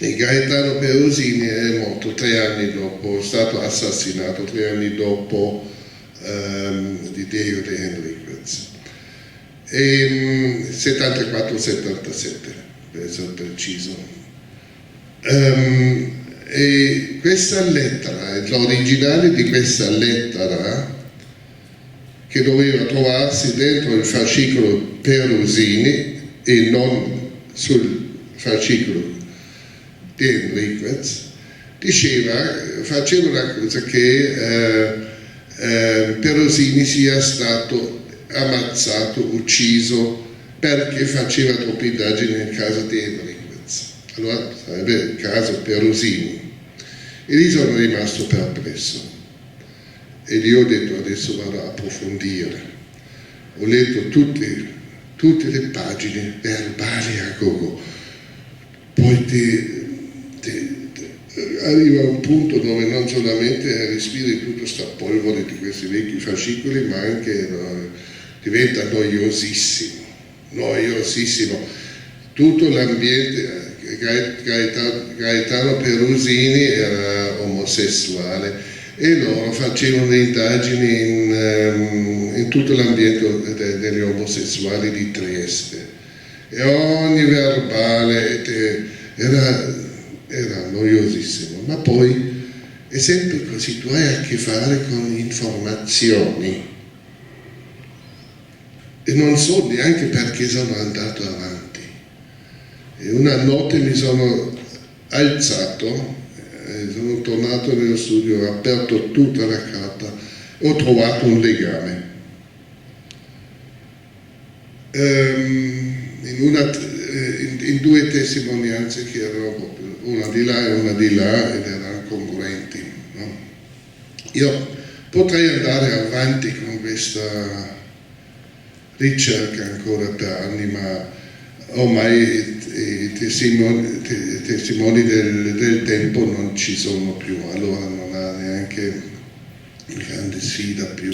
C: E Gaetano Perusini è morto 3 anni dopo, è stato assassinato 3 anni dopo di Diego De Enriquez. 74-77 per essere preciso. E questa lettera, l'originale di questa lettera, che doveva trovarsi dentro il fascicolo Perusini e non sul fascicolo di Enriquez, faceva una cosa che Perusini sia stato ammazzato, ucciso perché faceva troppe indagini nel caso di Enriquez. Allora sarebbe il caso Perusini. E lì sono rimasto perplesso e gli ho detto adesso vado a approfondire. Ho letto tutte le pagine verbali a gogo, poi arriva un punto dove non solamente respiri tutta questa polvere di questi vecchi fascicoli, ma anche diventa noiosissimo. Tutto l'ambiente, Gaetano Perusini era omosessuale e loro facevano le indagini in tutto l'ambiente degli omosessuali di Trieste. e ogni verbale era noiosissimo, ma poi è sempre così, tu hai a che fare con informazioni e non so neanche perché sono andato avanti. E una notte mi sono alzato, sono tornato nello studio, ho aperto tutta la carta e ho trovato un legame. In due testimonianze che erano proprio una di là e una di là ed erano congruenti, no? Io potrei andare avanti con questa ricerca ancora per anni, ma ormai i testimoni del tempo non ci sono più, allora non ha neanche grande sfida più.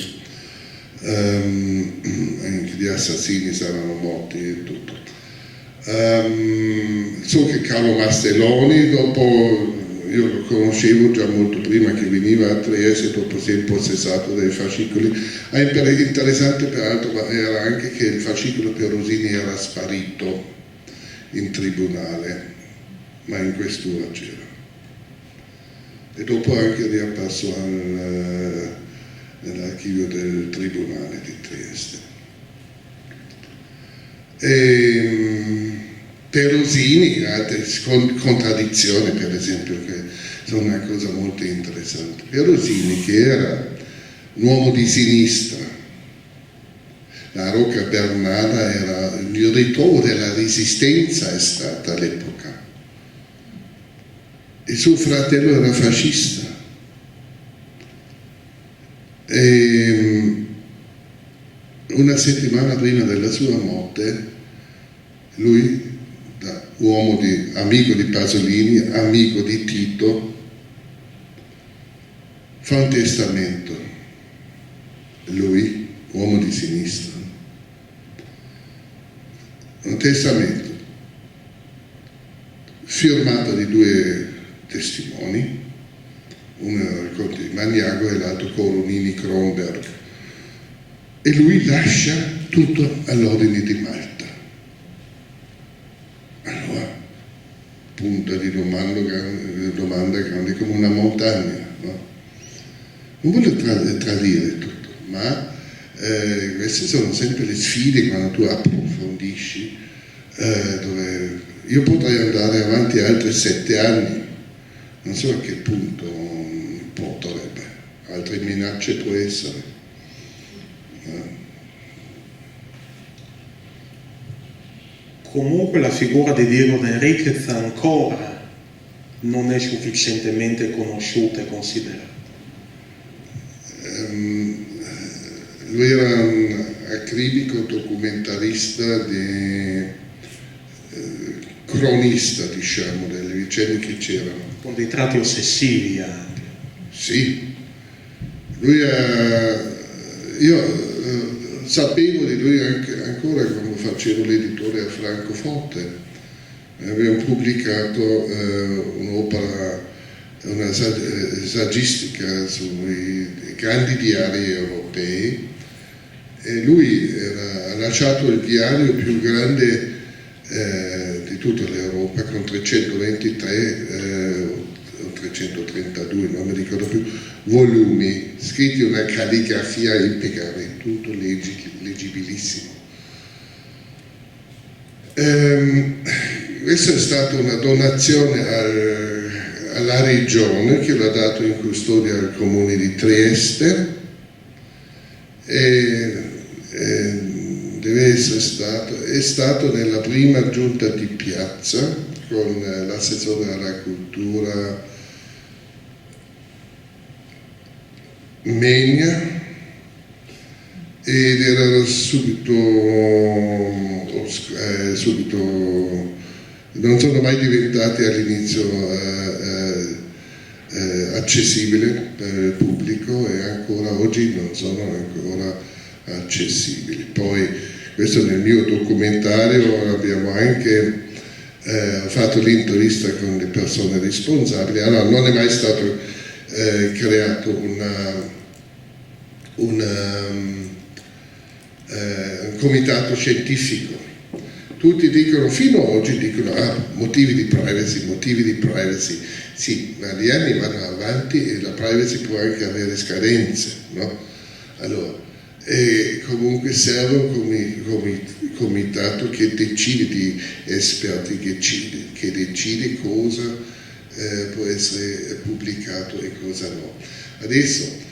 C: Anche gli assassini saranno morti e tutto. So che Carlo Mastelloni, dopo, io lo conoscevo già molto prima che veniva a Trieste, dopo si è impossessato dei fascicoli. Interessante peraltro era anche che il fascicolo per Rosini era sparito in tribunale, ma in questura c'era. E dopo anche riapparso nell'archivio del Tribunale di Trieste. Perosini, altre contraddizioni per esempio, che sono una cosa molto interessante. Perosini, che era un uomo di sinistra, la Rocca Bernarda era il ritrovo della resistenza, è stata all'epoca. Il suo fratello era fascista. E una settimana prima della sua morte, lui, da uomo amico di Pasolini, amico di Tito, fa un testamento. Lui, uomo di sinistra, un testamento firmato di due testimoni, uno era il conte di Magnago e l'altro Coronini Kronberg, e lui lascia tutto all'ordine di Malta. Allora, punta di domanda grande come una montagna, no? Non voglio tradire tutto, ma queste sono sempre le sfide quando tu approfondisci, dove io potrei andare avanti altri 7 anni, non so a che punto porterebbe, altre minacce può essere.
B: Comunque la figura di Diego de Enriquez ancora non è sufficientemente conosciuta e considerata.
C: Lui era un acribico documentarista, cronista, diciamo, delle vicende che c'erano.
B: Con dei tratti ossessivi anche.
C: Sì, lui io sapevo di lui anche ancora quando facevo l'editore a Francoforte. Abbiamo pubblicato un'opera, una saggistica sui grandi diari europei, e lui ha lasciato il diario più grande di tutta l'Europa, con 323 o 332, non mi ricordo più, volumi, scritti in una calligrafia impeccabile, tutto leggibilissimo. Questa è stata una donazione alla regione, che l'ha dato in custodia al comune di Trieste, e è stato nella prima giunta di piazza con l'assessore alla cultura Megna, ed era subito non sono mai diventati all'inizio accessibili per il pubblico, e ancora oggi non sono ancora accessibili. Poi questo nel mio documentario abbiamo anche fatto l'intervista con le persone responsabili. Allora, non è mai stato creato un comitato scientifico. tutti dicono, fino ad oggi dicono, motivi di privacy. Sì, ma gli anni vanno avanti e la privacy può anche avere scadenze, no? Allora, comunque serve un comitato che decide di esperti, che decide cosa può essere pubblicato e cosa no. Adesso,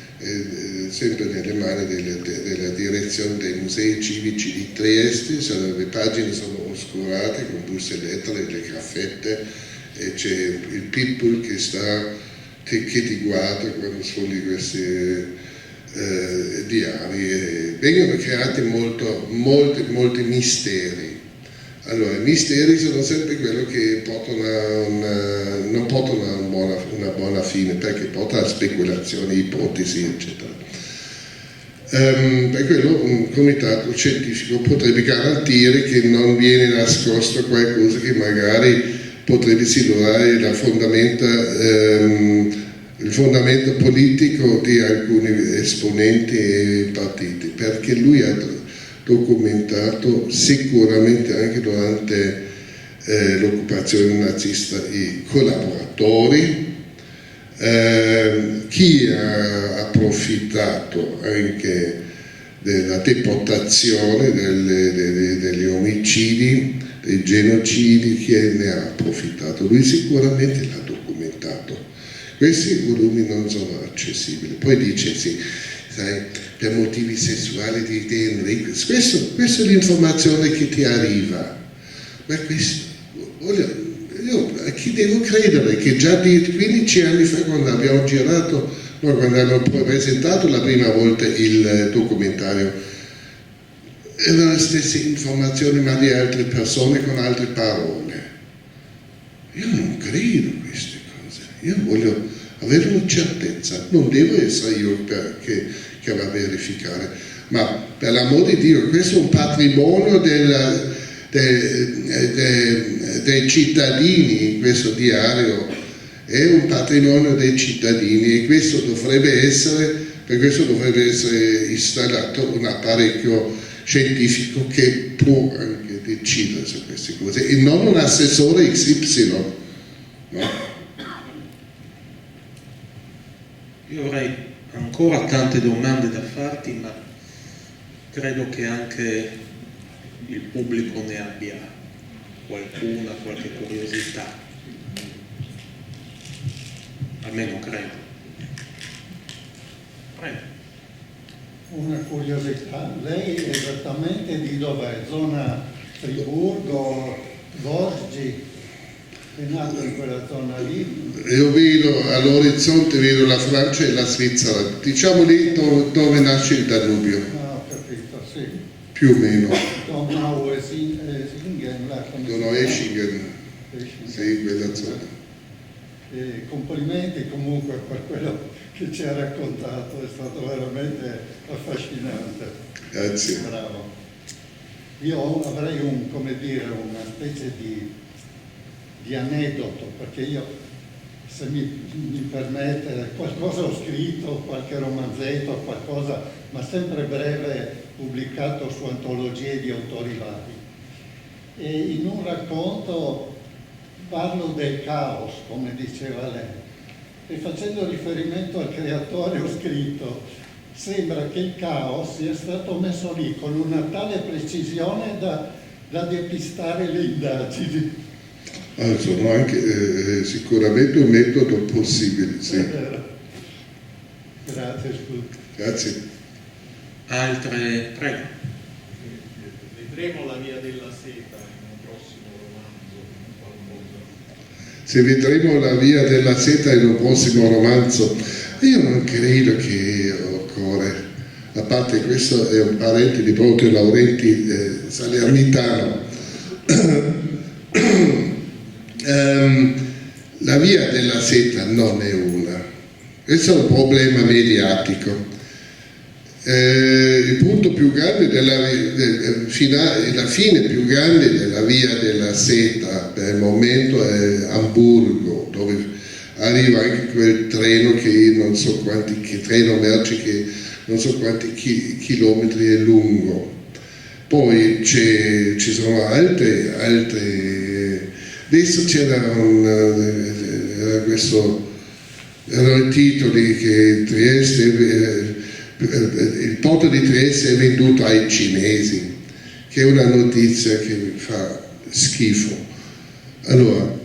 C: sempre nelle mani della direzione dei musei civici di Trieste, le pagine sono oscurate con buste lettere, le graffette, e c'è il pitbull che ti guarda quando sfogli questi diari, e vengono creati molti misteri. Allora, i misteri sono sempre quello che non portano a una buona fine, perché portano a speculazioni, ipotesi, eccetera. Per quello un comitato scientifico potrebbe garantire che non viene nascosto qualcosa che magari potrebbe simulare il fondamento politico di alcuni esponenti e partiti, perché lui ha documentato sicuramente anche durante l'occupazione nazista i collaboratori, chi ha approfittato anche della deportazione, degli omicidi, dei genocidi, chi ne ha approfittato. Lui sicuramente l'ha documentato. Questi volumi non sono accessibili. Poi dice sì, sai, per motivi sessuali di DNA, questa è l'informazione che ti arriva. Ma questo, io a chi devo credere che già di 15 anni fa, quando abbiamo girato, quando abbiamo presentato la prima volta il documentario, erano le stesse informazioni ma di altre persone con altre parole. Io non credo a queste cose, io voglio avere una certezza, non devo essere io che va a verificare, ma per l'amor di Dio, questo è un patrimonio dei cittadini, questo diario è un patrimonio dei cittadini, e questo dovrebbe essere, per questo dovrebbe essere installato un apparecchio scientifico che può anche decidere su queste cose e non un assessore XY, no?
B: Io avrei ancora tante domande da farti, ma credo che anche il pubblico ne abbia qualcuna, qualche curiosità. Almeno credo. Prego.
D: Una curiosità, lei esattamente di dov'è? Zona Friburgo, Gorgi? È nato in quella zona lì?
C: Io vedo all'orizzonte, vedo la Francia e la Svizzera, diciamo lì dove nasce il Danubio.
D: Ah, ho capito, sì.
C: Più o meno. Donau-Eschingen, sì, quella zona.
D: E complimenti comunque per quello che ci ha raccontato, è stato veramente affascinante.
C: Grazie.
D: Bravo. Io avrei una specie di aneddoto, perché io, se mi permette, qualcosa ho scritto, qualche romanzetto, qualcosa, ma sempre breve, pubblicato su antologie di autori vari. E in un racconto parlo del caos, come diceva lei, e facendo riferimento al creatore ho scritto: sembra che il caos sia stato messo lì con una tale precisione da depistare le indagini.
C: Sono anche sicuramente un metodo possibile, sì.
D: Grazie, scusa.
C: Grazie.
B: Altre? Prego.
E: Vedremo la via della seta in un prossimo romanzo, qualcosa.
C: Se vedremo la via della seta in un prossimo romanzo, io non credo che occorre, a parte questo è un parente di Broto Laurenti, salernitano. La via della seta non è una, questo è un problema mediatico. Il punto più grande la fine più grande della via della seta per il momento è Amburgo, dove arriva anche quel treno che non so quanti, che treno merci che non so quanti chilometri è lungo. Poi ci sono altre, adesso erano i titoli che Trieste, il porto di Trieste è venduto ai cinesi, che è una notizia che mi fa schifo. Allora,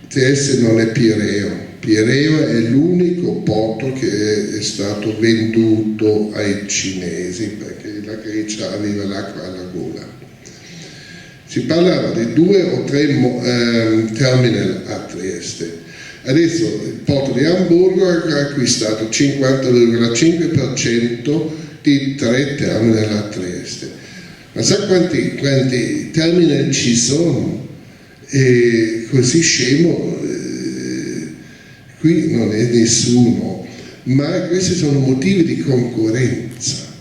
C: Trieste non è Pireo. Pireo è l'unico porto che è stato venduto ai cinesi perché la Grecia aveva l'acqua alla gola. Si parlava di 2 o 3 terminal a Trieste. Adesso il porto di Amburgo ha acquistato il 50,5% di 3 terminal a Trieste. Ma sa quanti terminal ci sono? E così scemo qui non è nessuno, ma questi sono motivi di concorrenza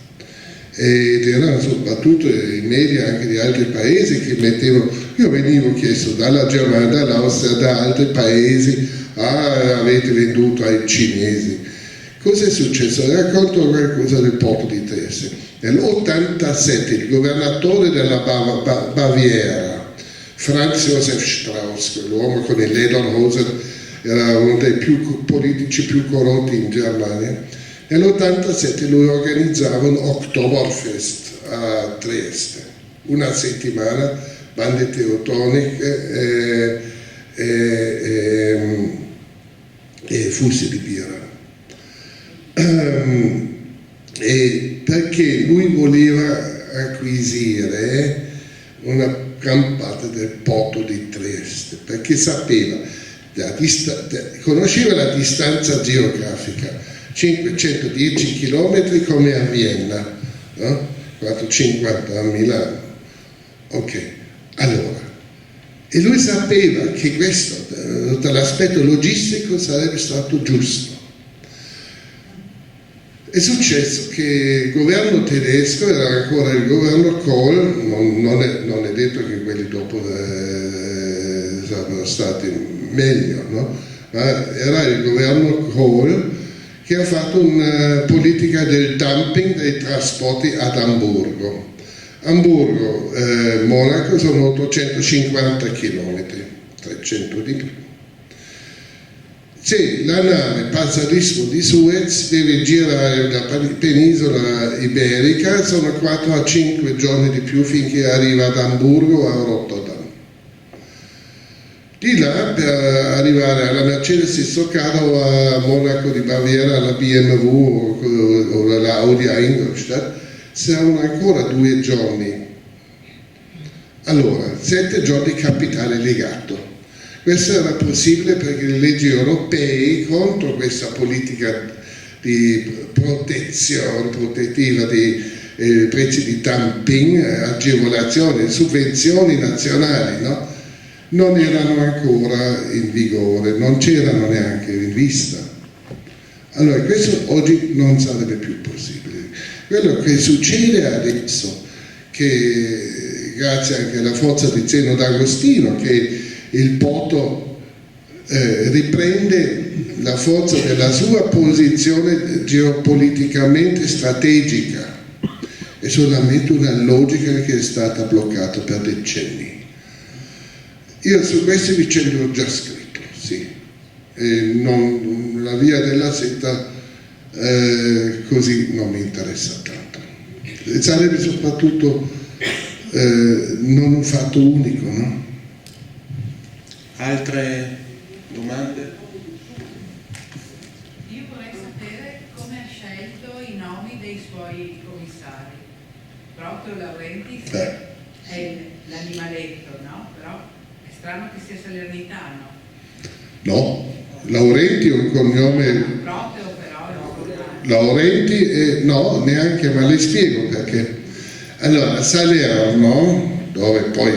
C: ed erano soprattutto i media anche di altri paesi che mettevano, io venivo chiesto dalla Germania, dall'Austria, da altri paesi, avete venduto ai cinesi. Cosa è successo? Racconto qualcosa del porto di Trieste. Nell'87 il governatore della Baviera, Franz Josef Strauß, l'uomo con i Lederhosen, era uno dei politici più corrotti in Germania. Nell'87 lui organizzava un Oktoberfest a Trieste, una settimana, bande teutoniche e flussi di birra. E perché lui voleva acquisire una gran parte del porto di Trieste, perché sapeva, conosceva la distanza geografica, 510 km come a Vienna, no? 450 a Milano. Ok, allora, e lui sapeva che questo, dall'aspetto logistico, sarebbe stato giusto. È successo che il governo tedesco era ancora il governo Kohl, non è detto che quelli dopo sarebbero stati meglio, no? Ma era il governo Kohl che ha fatto una politica del dumping dei trasporti ad Amburgo. Amburgo, Monaco sono 850 km, 300 di più. Se la nave passa l'Istmo di Suez, deve girare la penisola iberica, sono 4 a 5 giorni di più finché arriva ad Amburgo o a Rotterdam. Di là, per arrivare alla Mercedes di Stoccarda o a Monaco di Baviera, alla BMW o alla Audi a Ingolstadt, servono ancora 2 giorni. Allora, 7 giorni capitale legato. Questo era possibile perché le leggi europee contro questa politica di protezione, protettiva di prezzi di dumping, agevolazioni, sovvenzioni nazionali, no? Non erano ancora in vigore, non c'erano neanche in vista. Allora questo oggi non sarebbe più possibile. Quello che succede adesso, che grazie anche alla forza di Zeno d'Agostino, che il porto riprende la forza della sua posizione geopoliticamente strategica, è solamente una logica che è stata bloccata per decenni. Io su queste vicende ho già scritto, sì. La via della seta così non mi interessa tanto. Sarebbe soprattutto non un fatto unico, no?
B: Altre domande?
F: Io vorrei sapere come ha scelto i nomi dei suoi commissari. Proprio Laurentiis è l'animaletto, no? Però è strano che sia salernitano.
C: No, Laurenti è un cognome.
F: Proprio però è un cognome.
C: Laurenti, no, neanche, ma le spiego perché. Allora, Salerno, dove poi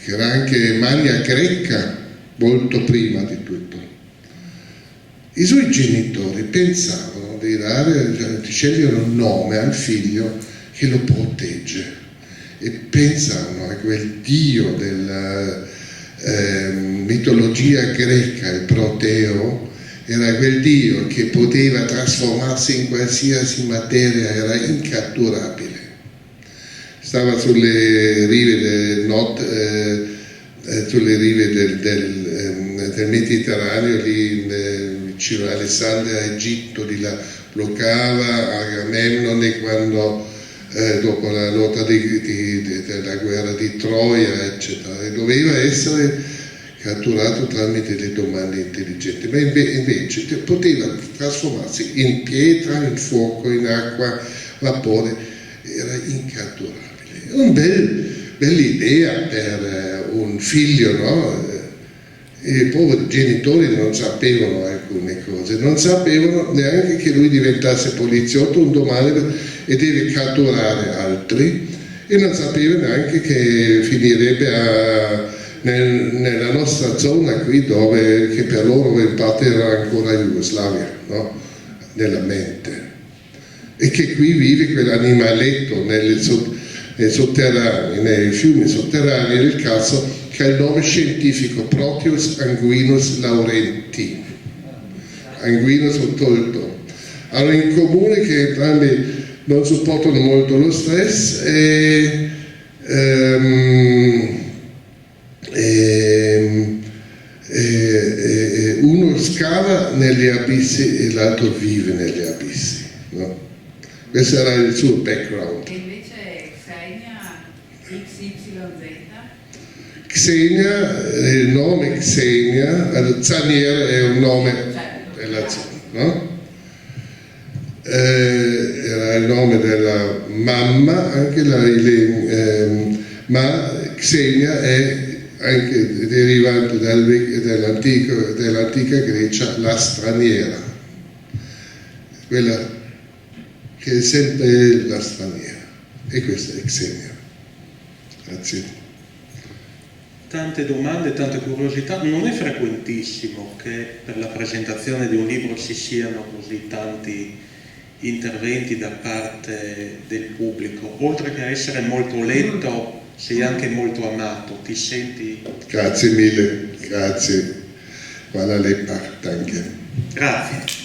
C: che era anche Magna Greca, molto prima di tutto. I suoi genitori pensavano di scegliere un nome al figlio che lo protegge e pensavano a quel dio della mitologia greca, il Proteo, era quel Dio che poteva trasformarsi in qualsiasi materia, era incatturabile. Stava sulle rive del Mediterraneo, lì vicino a Alessandria, Egitto, lì la bloccava Agamennone quando dopo la lotta della guerra di Troia, eccetera, e doveva essere catturato tramite le domande intelligenti, ma invece poteva trasformarsi in pietra, in fuoco, in acqua, vapore, era incatturabile. È una bella idea per un figlio, no? I poveri genitori non sapevano alcune cose, non sapevano neanche che lui diventasse poliziotto un domani e deve catturare altri, e non sapeva neanche che finirebbe nella nostra zona qui, che per loro in parte era ancora Jugoslavia, no? Nella mente, e che qui vive quell'animaletto nei sotterranei, nei fiumi sotterranei del cazzo, che ha il nome scientifico Proteus anguinus laurenti, anguinus tolto. Hanno in comune che entrambi non sopportano molto lo stress e uno scava negli abissi e l'altro vive negli abissi, no? Questo era il suo background.
F: E invece Xenia XYZ?
C: Xenia, il nome Xenia, Zanier è un nome della zona, no? Era il nome della mamma, anche ma Xenia è anche derivante dell'antica Grecia, la straniera, quella che è sempre la straniera, e questa è Xenia. Grazie.
B: Tante domande, tante curiosità. Non è frequentissimo che per la presentazione di un libro ci siano così tanti interventi da parte del pubblico. Oltre che a essere molto letto, sei anche molto amato. Ti senti?
C: Grazie mille, grazie. Hvala lepa, danke.
B: Grazie.